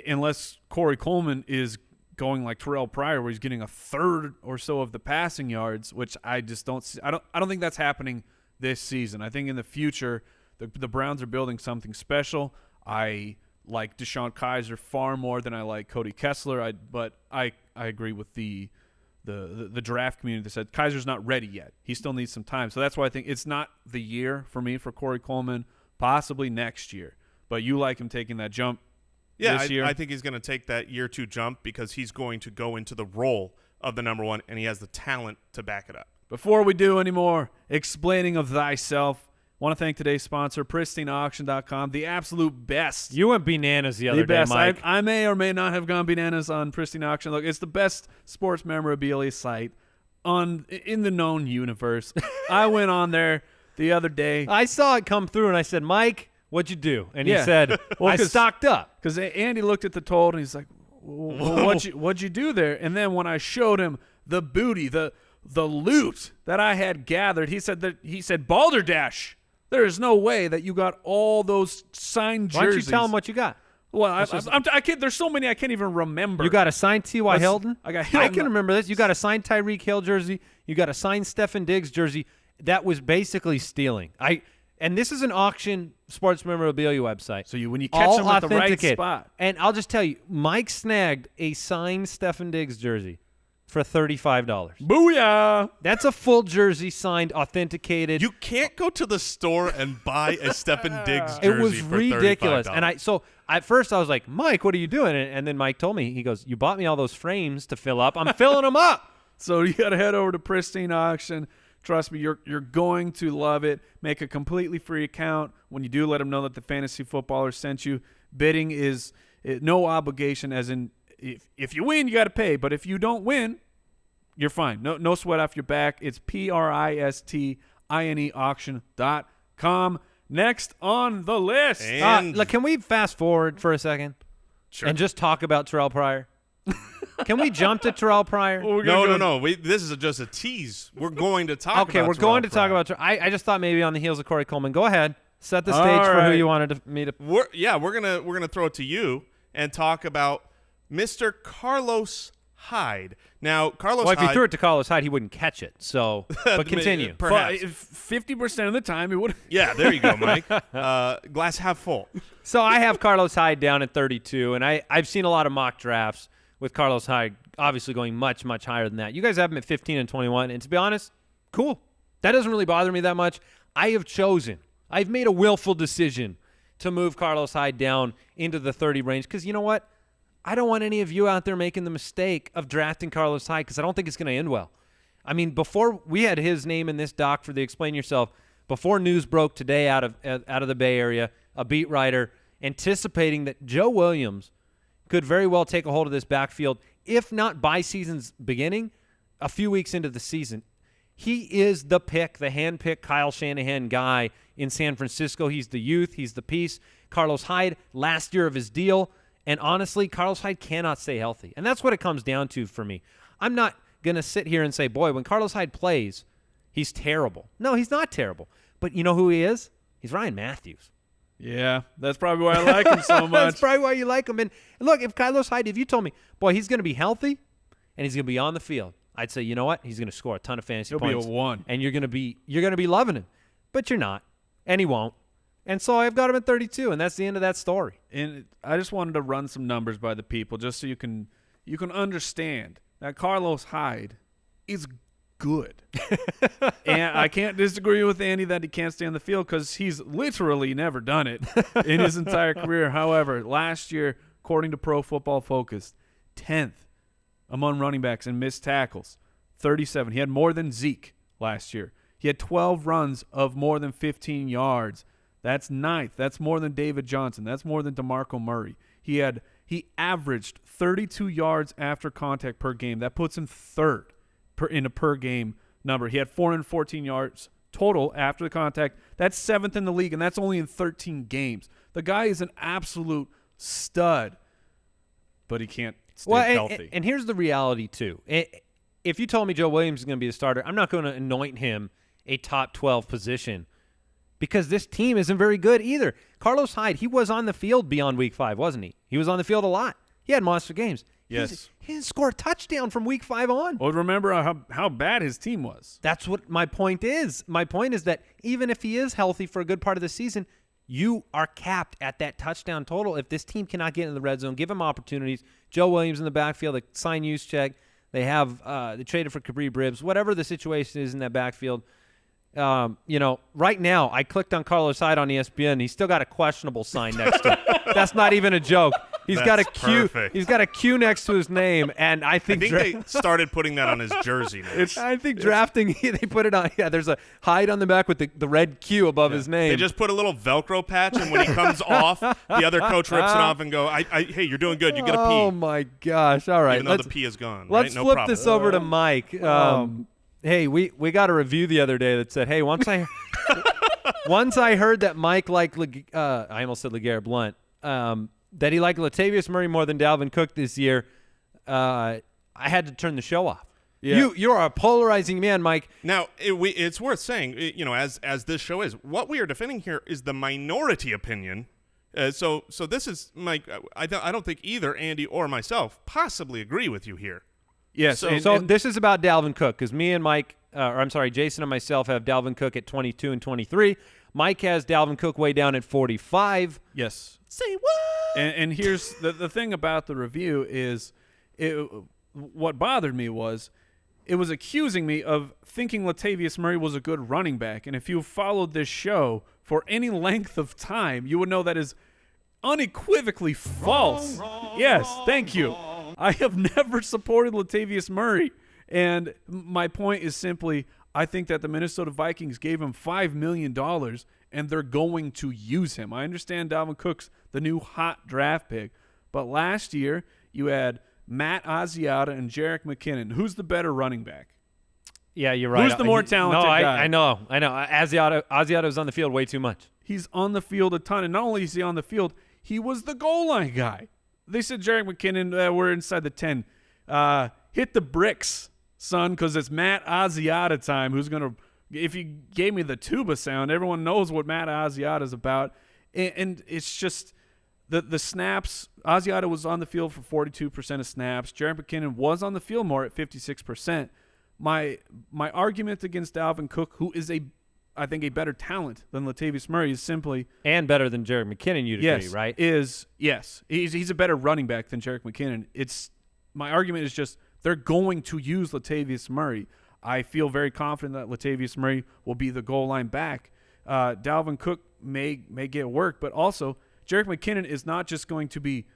Speaker 4: unless Corey Coleman is going like Terrelle Pryor, where he's getting a third or so of the passing yards, which I just don't see. I don't think that's happening this season. I think in the future, the Browns are building something special. I like Deshaun Kaiser far more than I like Cody Kessler. But I agree with the draft community that said Kaiser's not ready yet. He still needs some time. So that's why I think it's not the year for me for Corey Coleman, possibly next year. But you like him taking that jump.
Speaker 5: Yeah,
Speaker 4: this year?
Speaker 5: I think he's going to take that year 2 jump because he's going to go into the role of the number 1, and he has the talent to back it up.
Speaker 4: Before we do any more explaining of thyself, Want to thank today's sponsor, PristineAuction.com, the absolute best.
Speaker 3: You went bananas the other
Speaker 4: The
Speaker 3: day,
Speaker 4: best.
Speaker 3: Mike.
Speaker 4: I may or may not have gone bananas on Pristine Auction. Look, it's the best sports memorabilia site in the known universe. I went on there the other day.
Speaker 3: I saw it come through, and I said, Mike, what'd you do? And he
Speaker 4: Yeah.
Speaker 3: said,
Speaker 4: Well,
Speaker 3: I stocked up.
Speaker 4: Because Andy looked at the total, and he's like, well, what'd you do there? And then when I showed him the booty, the loot that I had gathered, he said, Balderdash, there is no way that you got all those signed jerseys.
Speaker 3: Why don't you tell him what you got?
Speaker 4: Well, I can't. There's so many I can't even remember.
Speaker 3: You got a signed T.Y. Hilton?
Speaker 4: I got
Speaker 3: I
Speaker 4: Hilton.
Speaker 3: can remember this. You got a signed Tyreek Hill jersey. You got a signed Stefon Diggs jersey. That was basically stealing. And this is an auction sports memorabilia website.
Speaker 4: So when you catch them at the right
Speaker 3: authenticated.
Speaker 4: spot.
Speaker 3: And I'll just tell you, Mike snagged a signed Stefon Diggs jersey for $35.
Speaker 4: Booyah!
Speaker 3: That's a full jersey, signed, authenticated.
Speaker 5: You can't go to the store and buy a Stefon Diggs jersey
Speaker 3: It was
Speaker 5: for
Speaker 3: ridiculous.
Speaker 5: $35.
Speaker 3: And so at first I was like, Mike, what are you doing? And then Mike told me, he goes, you bought me all those frames to fill up. I'm filling them up.
Speaker 4: So you got to head over to Pristine Auction. Trust me, you're going to love it. Make a completely free account. When you do, let them know that the Fantasy Footballer sent you. Bidding is no obligation, as in if you win, you got to pay. But if you don't win, you're fine. No sweat off your back. It's PRISTINE auction.com. Next on the list.
Speaker 5: And
Speaker 3: Look, can we fast forward for a second?
Speaker 5: Sure.
Speaker 3: And just talk about Terrelle Pryor? Can we jump to Terrelle Pryor?
Speaker 5: No. This is just a tease. We're going to talk
Speaker 3: Okay,
Speaker 5: about
Speaker 3: we're going to
Speaker 5: Terrelle
Speaker 3: talk
Speaker 5: Pryor.
Speaker 3: about I just thought maybe on the heels of Corey Coleman. Go ahead. Set the stage
Speaker 4: All
Speaker 3: for who
Speaker 4: right.
Speaker 3: you wanted me to.
Speaker 5: We're gonna throw it to you and talk about Mr. Carlos Hyde. Now, Carlos
Speaker 3: Well, if you
Speaker 5: Hyde.
Speaker 3: threw it to Carlos Hyde, he wouldn't catch it. So, but continue.
Speaker 5: Perhaps.
Speaker 4: 50% of the time, it would.
Speaker 5: Yeah, there you go, Mike. Glass half full.
Speaker 3: So I have Carlos Hyde down at 32, and I've seen a lot of mock drafts with Carlos Hyde obviously going much, much higher than that. You guys have him at 15 and 21, and to be honest, cool. That doesn't really bother me that much. I've made a willful decision to move Carlos Hyde down into the 30 range because you know what? I don't want any of you out there making the mistake of drafting Carlos Hyde because I don't think it's going to end well. I mean, before we had his name in this doc for the Explain Yourself, before news broke today out of the Bay Area, a beat writer anticipating that Joe Williams could very well take a hold of this backfield, if not by season's beginning, a few weeks into the season. He is the pick, the hand-picked Kyle Shanahan guy in San Francisco. He's the youth. He's the piece. Carlos Hyde, last year of his deal. And honestly, Carlos Hyde cannot stay healthy. And that's what it comes down to for me. I'm not going to sit here and say, boy, when Carlos Hyde plays, he's terrible. No, he's not terrible. But you know who he is? He's Ryan Mathews.
Speaker 4: Yeah, that's probably why I like him so much.
Speaker 3: That's probably why you like him. And look, if Carlos Hyde, if you told me, boy, he's going to be healthy and he's going to be on the field, I'd say, you know what? He's going to score a ton of fantasy
Speaker 4: He'll
Speaker 3: points.
Speaker 4: be a 1.
Speaker 3: And you're going to be loving him. But you're not. And he won't. And so I've got him at 32, and that's the end of that story.
Speaker 4: And I just wanted to run some numbers by the people just so you can understand that Carlos Hyde is good. And I can't disagree with Andy that he can't stay on the field because he's literally never done it in his entire career. However, last year, according to Pro Football Focus, 10th among running backs in missed tackles, 37. He had more than Zeke last year. He had 12 runs of more than 15 yards. That's 9th. That's more than David Johnson. That's more than DeMarco Murray. He averaged 32 yards after contact per game. That puts him 3rd in a per game number. He had 414 yards total after the contact. That's 7th in the league, and that's only in 13 games. The guy is an absolute stud, but he can't stay healthy.
Speaker 3: And here's the reality, too. If you told me Joe Williams is going to be the starter, I'm not going to anoint him a top 12 position because this team isn't very good either. Carlos Hyde, he was on the field beyond Week 5, wasn't he? He was on the field a lot. He had monster games.
Speaker 4: Yes.
Speaker 3: He didn't score a touchdown from Week 5 on.
Speaker 4: Well, remember how bad his team was.
Speaker 3: That's what my point is. My point is that even if he is healthy for a good part of the season, you are capped at that touchdown total. If this team cannot get in the red zone, give him opportunities. Joe Williams in the backfield, they sign Juszczyk. They have they traded for Kabri Bribbs. Whatever the situation is in that backfield, right now I clicked on Carlos Hyde on ESPN. He's still got a questionable sign next to him. That's not even a joke. He's got a
Speaker 5: That's
Speaker 3: Q.
Speaker 5: perfect.
Speaker 3: He's got a Q next to his name, and I
Speaker 5: I
Speaker 3: think,
Speaker 5: think they started putting that on his jersey now.
Speaker 3: I think drafting they put it on. Yeah, there's a Hyde on the back with the red Q above his name.
Speaker 5: They just put a little Velcro patch, and when he comes off, the other coach rips it off and go, hey, you're doing good. You get a P.
Speaker 3: Oh my gosh! All right,
Speaker 5: Even though the P is gone.
Speaker 3: Let's
Speaker 5: right? No
Speaker 3: flip
Speaker 5: problem.
Speaker 3: this over to Mike. Hey, we got a review the other day that said, hey, once I heard that Mike liked I almost said LeGarrette Blount, that he liked Latavius Murray more than Dalvin Cook this year, I had to turn the show off.
Speaker 4: Yeah.
Speaker 3: You are a polarizing man, Mike.
Speaker 5: Now, it's worth saying, as this show is, what we are defending here is the minority opinion. So this is, Mike, I don't think either Andy or myself possibly agree with you here.
Speaker 4: Yes.
Speaker 3: So this is about Dalvin Cook because me and Mike, Jason and myself have Dalvin Cook at 22 and 23. Mike has Dalvin Cook way down at 45.
Speaker 4: Yes.
Speaker 5: Say what?
Speaker 4: And here's the thing about the review is what bothered me was it was accusing me of thinking Latavius Murray was a good running back. And if you followed this show for any length of time, you would know that is unequivocally false. Yes, thank you. I have never supported Latavius Murray. And my point is simply, I think that the Minnesota Vikings gave him $5 million, and they're going to use him. I understand Dalvin Cook's the new hot draft pick, but last year you had Matt Asiata and Jerick McKinnon. Who's the better running back?
Speaker 3: Yeah, you're right.
Speaker 4: Who's the more talented guy?
Speaker 3: I know. Asiata was on the field way too much.
Speaker 4: He's on the field a ton, and not only is he on the field, he was the goal line guy. They said Jerick McKinnon, we're inside the 10. Hit the bricks, son, because it's Matt Asiata time. Who's going to – if you gave me the tuba sound, everyone knows what Matt Asiata is about. And it's just the snaps. Asiata was on the field for 42% of snaps. Jerick McKinnon was on the field more at 56%. My argument against Dalvin Cook, who is I think a better talent than Latavius Murray, is simply –
Speaker 3: and better than Jerick McKinnon, you'd agree, right?
Speaker 4: Yes. He's a better running back than Jerick McKinnon. My argument is just they're going to use Latavius Murray. I feel very confident that Latavius Murray will be the goal line back. Dalvin Cook may get work, but also Jerick McKinnon is not just going to be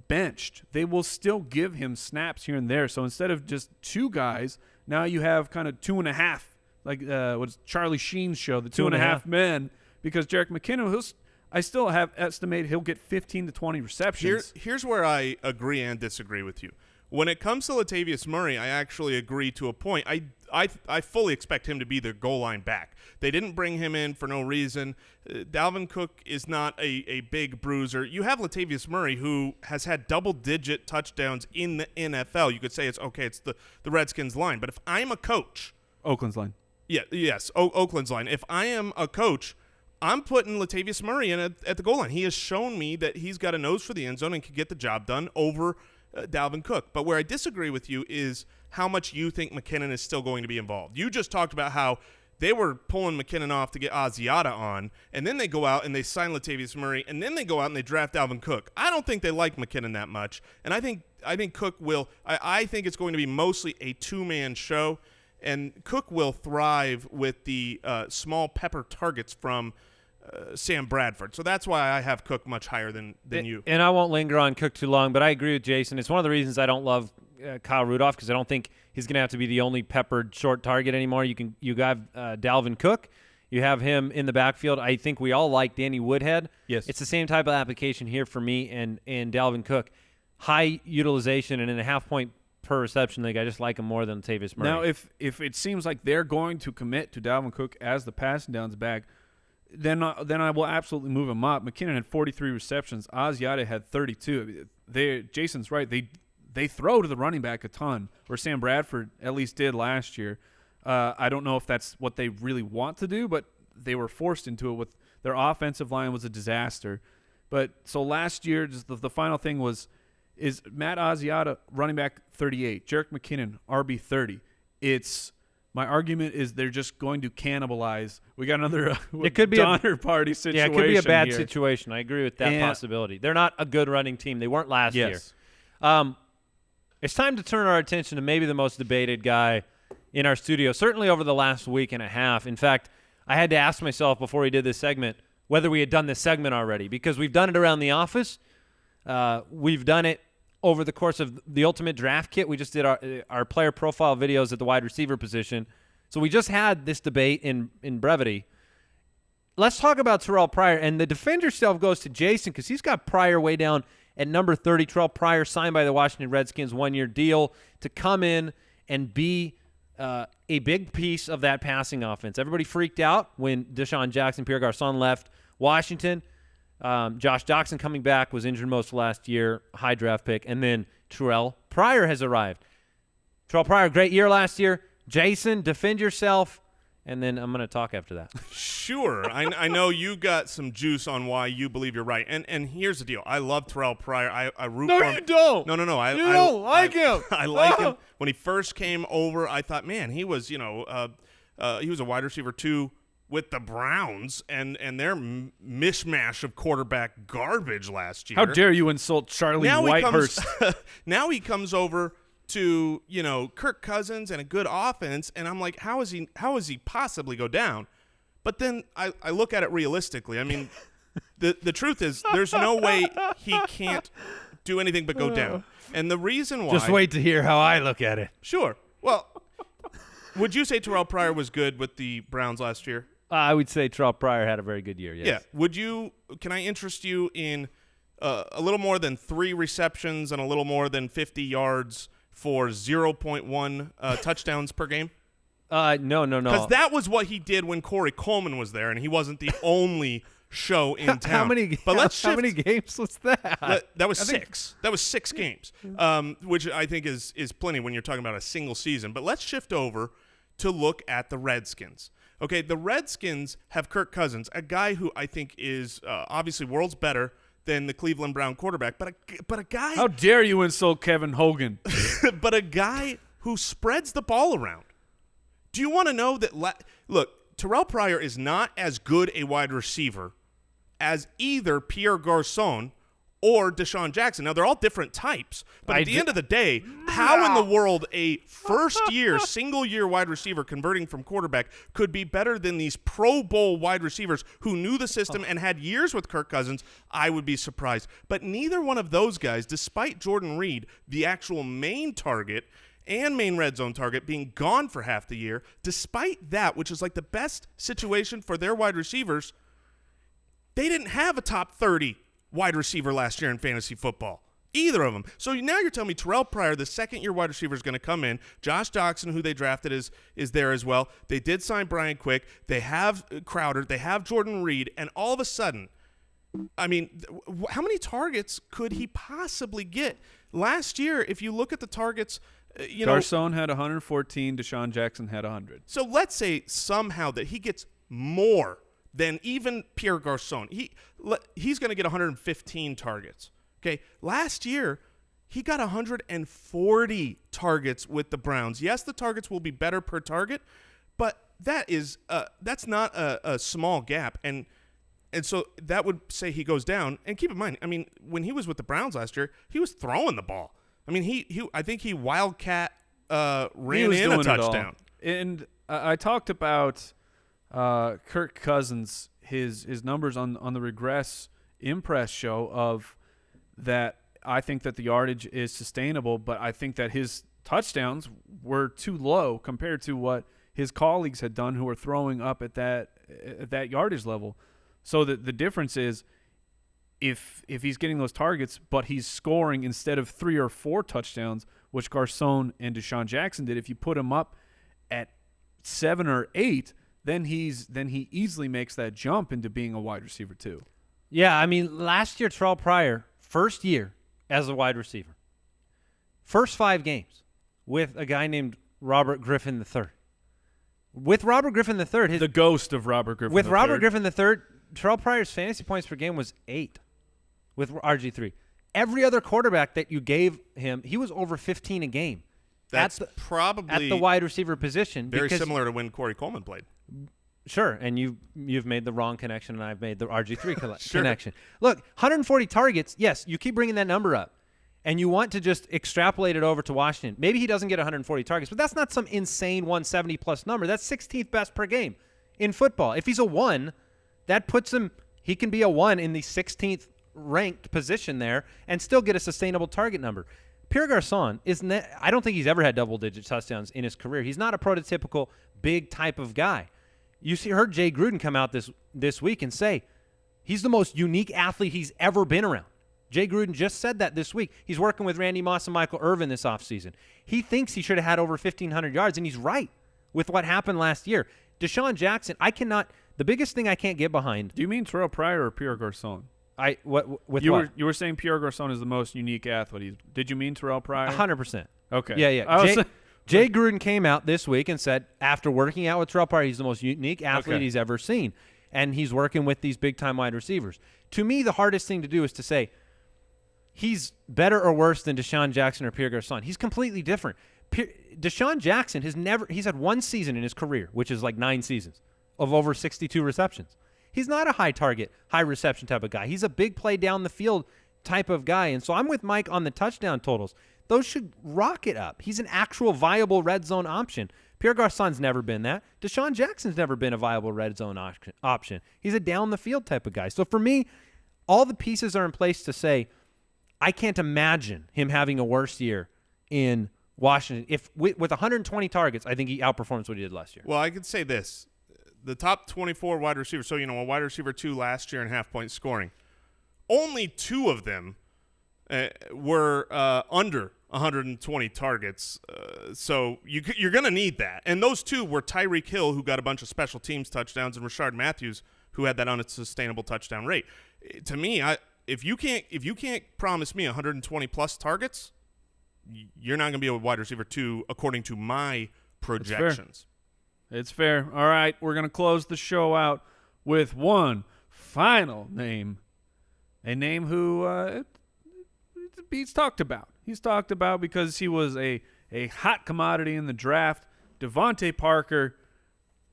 Speaker 4: benched. They will still give him snaps here and there. So instead of just two guys, now you have kind of 2.5, like what's Charlie Sheen's show, the 2.5 men, because Jerick McKinnon, I still have estimated he'll get 15 to 20 receptions.
Speaker 5: Here's where I agree and disagree with you. When it comes to Latavius Murray, I actually agree to a point. I fully expect him to be the goal line back. They didn't bring him in for no reason. Dalvin Cook is not a big bruiser. You have Latavius Murray, who has had double-digit touchdowns in the NFL. You could say it's the Redskins line. But if I'm a coach –
Speaker 4: Oakland's line.
Speaker 5: Yes, Oakland's line. If I am a coach, I'm putting Latavius Murray in at the goal line. He has shown me that he's got a nose for the end zone and can get the job done over Dalvin Cook. But where I disagree with you is how much you think McKinnon is still going to be involved. You just talked about how they were pulling McKinnon off to get Asiata on, and then they go out and they sign Latavius Murray, and then they go out and they draft Dalvin Cook. I don't think they like McKinnon that much, and I think Cook will. I think it's going to be mostly a two-man show, and Cook will thrive with the small pepper targets from Sam Bradford. So that's why I have Cook much higher than you.
Speaker 3: And I won't linger on Cook too long, but I agree with Jason. It's one of the reasons I don't love Kyle Rudolph, because I don't think he's going to have to be the only peppered short target anymore. You have Dalvin Cook. You have him in the backfield. I think we all like Danny Woodhead.
Speaker 4: Yes.
Speaker 3: It's the same type of application here for me and Dalvin Cook. High utilization and in a half-point per reception league. I just like him more than Latavius Murray.
Speaker 4: Now, if it seems like they're going to commit to Dalvin Cook as the passing downs back, then I will absolutely move him up. McKinnon had 43 receptions. Asiata had 32. Jason's right. They throw to the running back a ton, where Sam Bradford at least did last year. I don't know if that's what they really want to do, but they were forced into it. With their offensive line was a disaster. But so last year, just the final thing is Matt Asiata running back 38, Jerick McKinnon RB 30. My argument is they're just going to cannibalize. We got another
Speaker 3: it could be
Speaker 4: Donner Party situation.
Speaker 3: Yeah, it could be a bad
Speaker 4: here.
Speaker 3: situation. I agree with that possibility. They're not a good running team. They weren't last year. It's time to turn our attention to maybe the most debated guy in our studio, certainly over the last week and a half. In fact, I had to ask myself before we did this segment whether we had done this segment already, because we've done it around the office. We've done it over the course of the Ultimate Draft Kit. We just did our player profile videos at the wide receiver position. So we just had this debate in brevity. Let's talk about Terrelle Pryor. And the defend yourself goes to Jason because he's got Pryor way down at number 30. Terrelle Pryor signed by the Washington Redskins, 1-year deal to come in and be a big piece of that passing offense. Everybody freaked out when Deshaun Jackson, Pierre Garçon left Washington. Josh Doxson coming back, was injured most of last year, high draft pick. And then Terrelle Pryor has arrived. Terrelle Pryor, great year last year. Jason, defend yourself. And then I'm going to talk after that.
Speaker 5: Sure. I know you got some juice on why you believe you're right. And here's the deal. I love Terrelle Pryor. I root for him.
Speaker 3: No, you don't.
Speaker 5: No.
Speaker 3: You don't like him.
Speaker 5: I like him. When he first came over, I thought, man, he was, he was a wide receiver too with the Browns and their mishmash of quarterback garbage last year.
Speaker 4: How dare you insult Charlie Whitehurst?
Speaker 5: Now he comes over to, Kirk Cousins and a good offense, and I'm like, how is he possibly go down? But then I look at it realistically. I mean, the truth is there's no way he can't do anything but go down. And the reason why...
Speaker 3: Just wait to hear how I look at it.
Speaker 5: Sure. Well, would you say Terrelle Pryor was good with the Browns last year?
Speaker 3: I would say Terrelle Pryor had a very good year, yes.
Speaker 5: Yeah. Can I interest you in a little more than 3 receptions and a little more than 50 yards for 0.1 touchdowns per game?
Speaker 3: No.
Speaker 5: Because that was what he did when Corey Coleman was there, and he wasn't the only show in town.
Speaker 3: How many games was that?
Speaker 5: That was 6. That was 6 games, which I think is plenty when you're talking about a single season. But let's shift over to look at the Redskins. Okay, the Redskins have Kirk Cousins, a guy who I think is obviously worlds better than the Cleveland Brown quarterback, but a guy.
Speaker 4: How dare you insult Kevin Hogan?
Speaker 5: But a guy who spreads the ball around. Do you want to know that? Look, Terrelle Pryor is not as good a wide receiver as either Pierre Garçon or Deshaun Jackson. Now, they're all different types, but at the end of the day, how in the world a first-year, single-year wide receiver converting from quarterback could be better than these Pro Bowl wide receivers who knew the system and had years with Kirk Cousins? I would be surprised. But neither one of those guys, despite Jordan Reed, the actual main target and main red zone target, being gone for half the year, despite that, which is like the best situation for their wide receivers, they didn't have a top 30 wide receiver last year in fantasy football. Either of them. So now you're telling me Terrelle Pryor, the second-year wide receiver, is going to come in. Josh Doxson, who they drafted, is there as well. They did sign Bryant Quick. They have Crowder. They have Jordan Reed. And all of a sudden, I mean, how many targets could he possibly get? Last year, if you look at the targets,
Speaker 4: Garçon had 114. Deshaun Jackson had 100.
Speaker 5: So let's say somehow that he gets more than even Pierre Garçon. He's going to get 115 targets. Okay, last year he got 140 targets with the Browns. Yes, the targets will be better per target, but that's not a small gap, and so that would say he goes down. And keep in mind, I mean, when he was with the Browns last year, he was throwing the ball. I mean, I think he wildcat ran in a touchdown.
Speaker 4: And I talked about Kirk Cousins, his numbers on the Regress Impress show of that. I think that the yardage is sustainable, but I think that his touchdowns were too low compared to what his colleagues had done who were throwing up at that yardage level. So the difference is if he's getting those targets, but he's scoring instead of 3 or 4 touchdowns, which Garçon and Deshaun Jackson did, if you put him up at 7 or 8, then he easily makes that jump into being a wide receiver too.
Speaker 3: Yeah, I mean, last year, Terrelle Pryor, first year as a wide receiver, first 5 games with a guy named Robert Griffin III. With Robert Griffin III,
Speaker 4: the ghost of Robert Griffin
Speaker 3: with
Speaker 4: III.
Speaker 3: Robert Griffin III, Terrelle Pryor's fantasy points per game was 8 with RG3. Every other quarterback that you gave him, he was over 15 a game.
Speaker 5: That's probably
Speaker 3: at the wide receiver position.
Speaker 5: Very similar to when Corey Coleman played.
Speaker 3: Sure, and you've made the wrong connection, and I've made the RG3 connection. Look, 140 targets, yes, you keep bringing that number up, and you want to just extrapolate it over to Washington. Maybe he doesn't get 140 targets, but that's not some insane 170-plus number. That's 16th best per game in football. If he's a 1, that puts him – he can be a 1 in the 16th ranked position there and still get a sustainable target number. Pierre Garçon I don't think he's ever had double-digit touchdowns in his career. He's not a prototypical big type of guy. You heard Jay Gruden come out this week and say he's the most unique athlete he's ever been around. Jay Gruden just said that this week. He's working with Randy Moss and Michael Irvin this offseason. He thinks he should have had over 1,500 yards, and he's right with what happened last year. Deshaun Jackson, the biggest thing I can't get behind.
Speaker 4: Do you mean Terrelle Pryor or Pierre Garçon?
Speaker 3: You
Speaker 4: were saying Pierre Garçon is the most unique athlete. Did you mean Terrelle Pryor?
Speaker 3: 100%.
Speaker 4: Okay.
Speaker 3: Yeah. Jay Gruden came out this week and said after working out with Terrelle Pryor, he's the most unique athlete he's ever seen, and he's working with these big-time wide receivers. To me, the hardest thing to do is to say he's better or worse than Deshaun Jackson or Pierre Garçon. He's completely different. Deshaun Jackson he's had one season in his career, which is like 9 seasons, of over 62 receptions. He's not a high target, high reception type of guy. He's a big play down the field type of guy. And so I'm with Mike on the touchdown totals. Those should rocket up. He's an actual viable red zone option. Pierre Garçon's never been that. Deshaun Jackson's never been a viable red zone option. He's a down the field type of guy. So for me, all the pieces are in place to say I can't imagine him having a worse year in Washington. If with 120 targets, I think he outperforms what he did last year.
Speaker 5: Well, I could say this. The top 24 wide receivers, so, a wide receiver 2 last year in half-point scoring, only 2 of them were under 120 targets. So you're going to need that. And those 2 were Tyreek Hill, who got a bunch of special teams touchdowns, and Rashard Mathews, who had that unsustainable touchdown rate. To me, if you can't promise me 120-plus targets, you're not going to be a wide receiver 2 according to my projections.
Speaker 4: It's fair. All right, we're going to close the show out with one final name, a name who he's talked about. He's talked about because he was a hot commodity in the draft. Devante Parker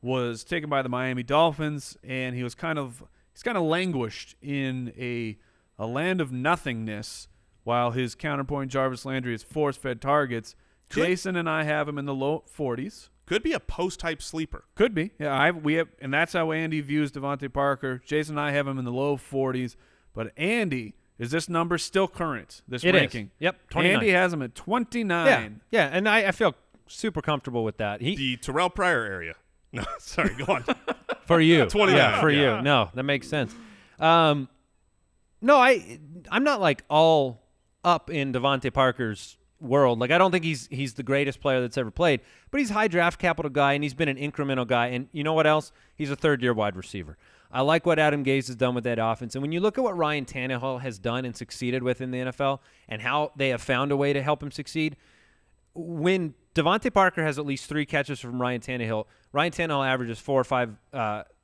Speaker 4: was taken by the Miami Dolphins, and he's kind of languished in a land of nothingness while his counterpoint Jarvis Landry is force-fed targets. Jason and I have him in the low 40s.
Speaker 5: Could be a post-type sleeper.
Speaker 4: Could be. Yeah, and that's how Andy views Devante Parker. Jason and I have him in the low 40s. But Andy, is this number still current, this ranking?
Speaker 3: Is. Yep, 29.
Speaker 4: Andy has him at 29.
Speaker 3: Yeah, and I feel super comfortable with that.
Speaker 5: The Terrelle Pryor area. No, sorry, go on.
Speaker 3: For you.
Speaker 5: 29.
Speaker 3: Yeah, for you. No, that makes sense. No, I'm not like all up in Devante Parker's world. Like, I don't think he's the greatest player that's ever played, but he's a high draft capital guy, and he's been an incremental guy. And you know what else? He's a third-year wide receiver. I like what Adam Gase has done with that offense. And when you look at what Ryan Tannehill has done and succeeded with in the NFL and how they have found a way to help him succeed, when Devante Parker has at least 3 catches from Ryan Tannehill averages 4 or 5,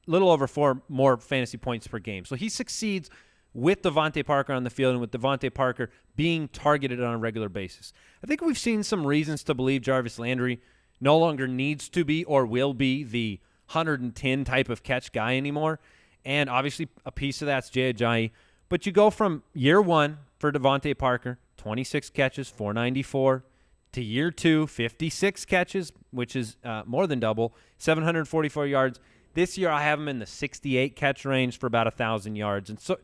Speaker 3: little over 4 more fantasy points per game. So he succeeds with Devante Parker on the field and with Devante Parker being targeted on a regular basis. I think we've seen some reasons to believe Jarvis Landry no longer needs to be or will be the 110 type of catch guy anymore. And obviously a piece of that's Jay Ajayi. But you go from year 1 for Devante Parker, 26 catches, 494, to year 2, 56 catches, which is more than double, 744 yards. This year I have him in the 68 catch range for about 1,000 yards. And so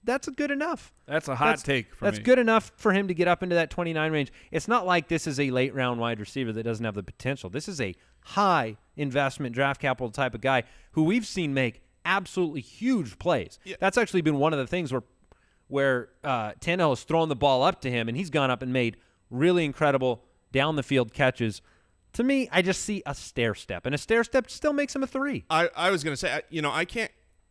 Speaker 3: that's good enough.
Speaker 4: That's a hot take for me.
Speaker 3: That's good enough for him to get up into that 29 range. It's not like this is a late-round wide receiver that doesn't have the potential. This is a high-investment draft capital type of guy who we've seen make absolutely huge plays. Yeah. That's actually been one of the things where Tannehill has thrown the ball up to him, and he's gone up and made really incredible down-the-field catches. To me, I just see a stair step, and a stair step still makes him a 3.
Speaker 5: I was going to say,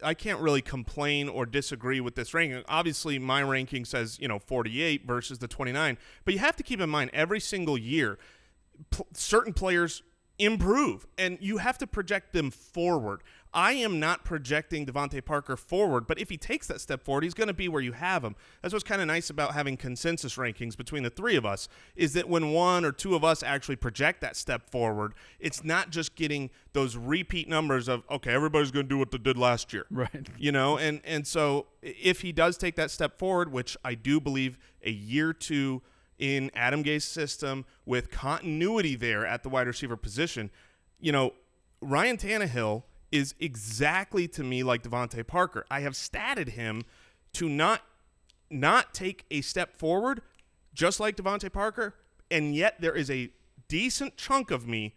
Speaker 5: I can't really complain or disagree with this ranking. Obviously, my ranking says, 48 versus the 29. But you have to keep in mind, every single year, certain players improve, and you have to project them forward. I am not projecting Devante Parker forward, but if he takes that step forward, he's going to be where you have him. That's what's kind of nice about having consensus rankings between the 3 of us, is that when 1 or 2 of us actually project that step forward, it's not just getting those repeat numbers of, okay, everybody's going to do what they did last year.
Speaker 4: Right.
Speaker 5: And so if he does take that step forward, which I do believe a year 2 in Adam Gase's system with continuity there at the wide receiver position, Ryan Tannehill is exactly to me like Devante Parker. I have statted him to not take a step forward, just like Devante Parker, and yet there is a decent chunk of me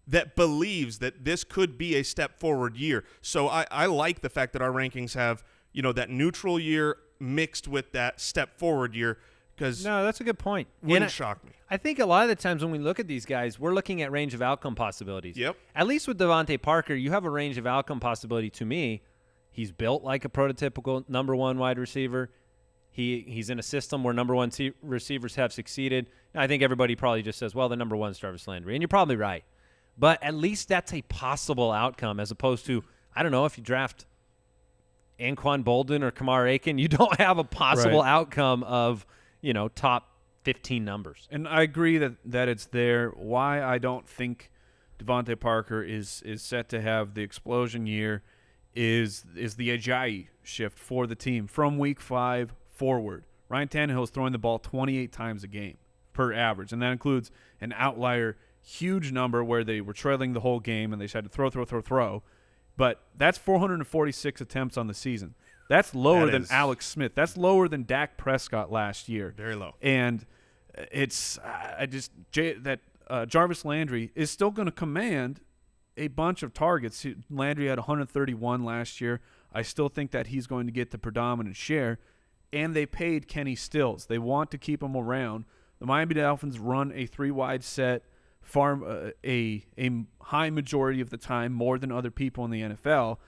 Speaker 5: that believes that this could be a step forward year. So I like the fact that our rankings have, that neutral year mixed with that step forward year, because
Speaker 3: no, that's a good point.
Speaker 5: Wouldn't shock me.
Speaker 3: I think a lot of the times when we look at these guys, we're looking at range of outcome possibilities.
Speaker 5: Yep.
Speaker 3: At least with Devante Parker, you have a range of outcome possibility to me. He's built like a prototypical number one wide receiver. He's in a system where number one receivers have succeeded. And I think everybody probably just says, well, the number one is Jarvis Landry. And you're probably right. But at least that's a possible outcome, as opposed to, I don't know, if you draft Anquan Bolden or Kamar Aiken, you don't have a possible outcome of, top 15 numbers.
Speaker 4: And I agree that it's there. Why I don't think Devante Parker is set to have the explosion year is the Ajayi shift for the team from week 5 forward. Ryan Tannehill is throwing the ball 28 times a game per average, and that includes an outlier huge number where they were trailing the whole game and they just had to throw. But that's 446 attempts on the season. That's lower than Alex Smith. That's lower than Dak Prescott last year.
Speaker 5: Very low.
Speaker 4: And Jarvis Landry is still going to command a bunch of targets. Landry had 131 last year. I still think that he's going to get the predominant share. And they paid Kenny Stills. They want to keep him around. The Miami Dolphins run a 3-wide set a high majority of the time, more than other people in the NFL,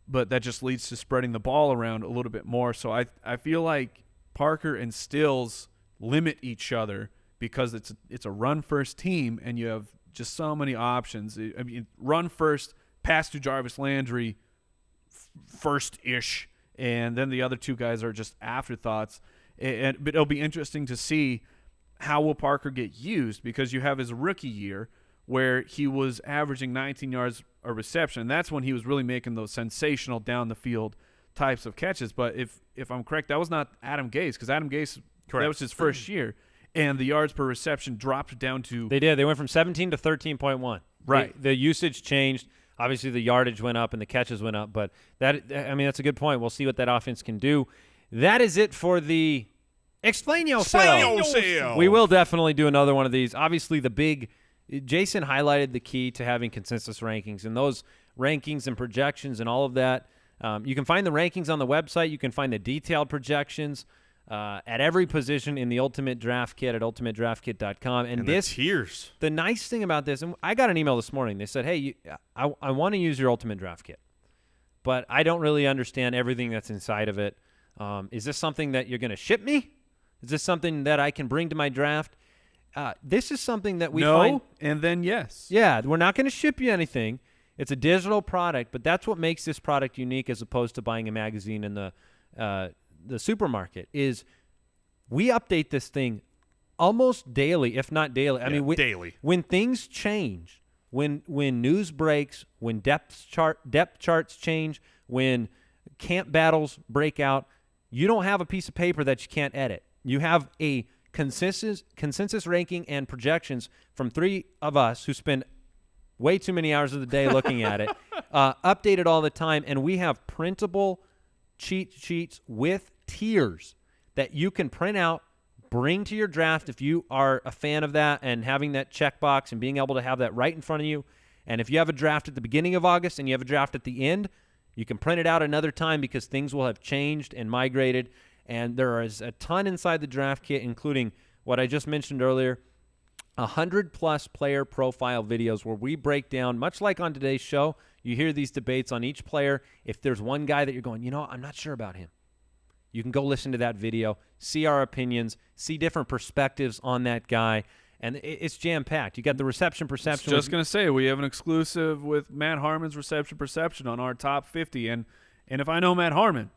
Speaker 4: but that just leads to spreading the ball around a little bit more. So I feel like Parker and Stills limit each other because it's a run-first team, and you have just so many options. I mean, run first, pass to Jarvis Landry first-ish, and then the other two guys are just afterthoughts. But it'll be interesting to see how will Parker get used, because you have his rookie year where he was averaging 19 yards a reception. And that's when he was really making those sensational down-the-field types of catches. But if I'm correct, that was not Adam Gase, because Adam Gase, that was his first year, and the yards per reception dropped down to –
Speaker 3: They did. They went from 17 to 13.1.
Speaker 4: Right.
Speaker 3: The usage changed. Obviously, the yardage went up and the catches went up. But, that's a good point. We'll see what that offense can do. That is it for the – Explain yourself. We will definitely do another one of these. Obviously, Jason highlighted the key to having consensus rankings, and those rankings and projections and all of that. You can find the rankings on the website. You can find the detailed projections at every position in the Ultimate Draft Kit at ultimatedraftkit.com. And
Speaker 5: the tiers.
Speaker 3: The nice thing about this, and I got an email this morning. They said, hey, I want to use your Ultimate Draft Kit, but I don't really understand everything that's inside of it. Is this something that you're going to ship me? Is this something that I can bring to my draft? This is something that we find.
Speaker 4: No, and then yes.
Speaker 3: Yeah, we're not going to ship you anything. It's a digital product, but that's what makes this product unique as opposed to buying a magazine in the supermarket. Is we update this thing almost daily, if not daily.
Speaker 5: Daily.
Speaker 3: When things change, when news breaks, when depth charts change, when camp battles break out, you don't have a piece of paper that you can't edit. You have a consensus ranking and projections from 3 of us who spend way too many hours of the day looking at it, updated all the time, and we have printable cheat sheets with tiers that you can print out, bring to your draft if you are a fan of that, and having that checkbox and being able to have that right in front of you. And if you have a draft at the beginning of August and you have a draft at the end, you can print it out another time because things will have changed and migrated. And there is a ton inside the draft kit, including what I just mentioned earlier, 100-plus player profile videos where we break down, much like on today's show, you hear these debates on each player. If there's one guy that you're going, I'm not sure about him, you can go listen to that video, see our opinions, see different perspectives on that guy. And it's jam-packed. You got the reception perception.
Speaker 4: Just going to say, we have an exclusive with Matt Harmon's reception perception on our top 50. And if I know Matt Harmon,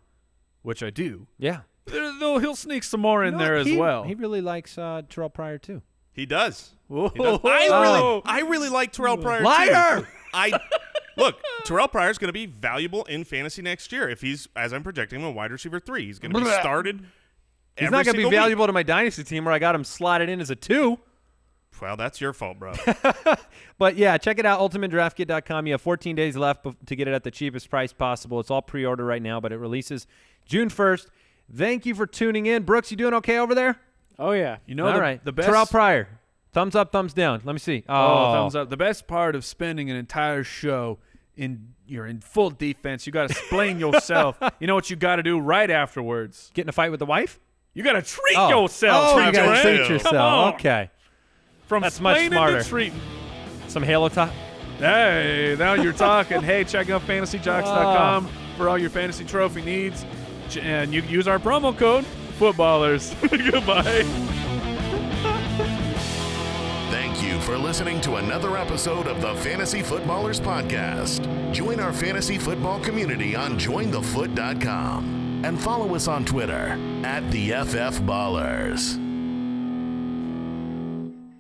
Speaker 4: which I do,
Speaker 3: yeah,
Speaker 4: he'll sneak some more in there as well.
Speaker 3: He really likes Terrelle Pryor, too.
Speaker 5: He does.
Speaker 4: Whoa.
Speaker 5: He does. I really like Terrelle Pryor,
Speaker 3: Liar!
Speaker 5: too. Look, Terrelle Pryor is going to be valuable in fantasy next year if he's, as I'm projecting him, a wide receiver 3. He's going to be started.
Speaker 3: He's not going to be valuable to my dynasty team where I got him slotted in as a 2.
Speaker 5: Well, that's your fault, bro.
Speaker 3: But, yeah, check it out, ultimatedraftkit.com. You have 14 days left to get it at the cheapest price possible. It's all pre-order right now, but it releases June 1st. Thank you for tuning in. Brooks, you doing okay over there?
Speaker 6: Oh, yeah.
Speaker 4: You know,
Speaker 3: All right.
Speaker 4: the best.
Speaker 3: Terrelle Pryor, thumbs up, thumbs down. Let me see.
Speaker 4: Thumbs up. The best part of spending an entire show you're in full defense. You got to explain yourself. You know what you got to do right afterwards?
Speaker 3: Get in a fight with the wife?
Speaker 4: You got to treat
Speaker 3: Oh,
Speaker 4: yourself.
Speaker 3: you got to
Speaker 5: right.
Speaker 3: treat
Speaker 5: Come
Speaker 3: yourself.
Speaker 4: on.
Speaker 3: Okay.
Speaker 4: From
Speaker 3: That's much
Speaker 4: splaining
Speaker 3: smarter.
Speaker 4: to treating.
Speaker 3: Some Halo talk.
Speaker 4: Hey, now you're talking. Hey, check out fantasyjocks.com for all your fantasy trophy needs. And you can use our promo code, Footballers. Goodbye.
Speaker 2: Thank you for listening to another episode of the Fantasy Footballers Podcast. Join our fantasy football community on jointhefoot.com and follow us on Twitter @TheFFBallers.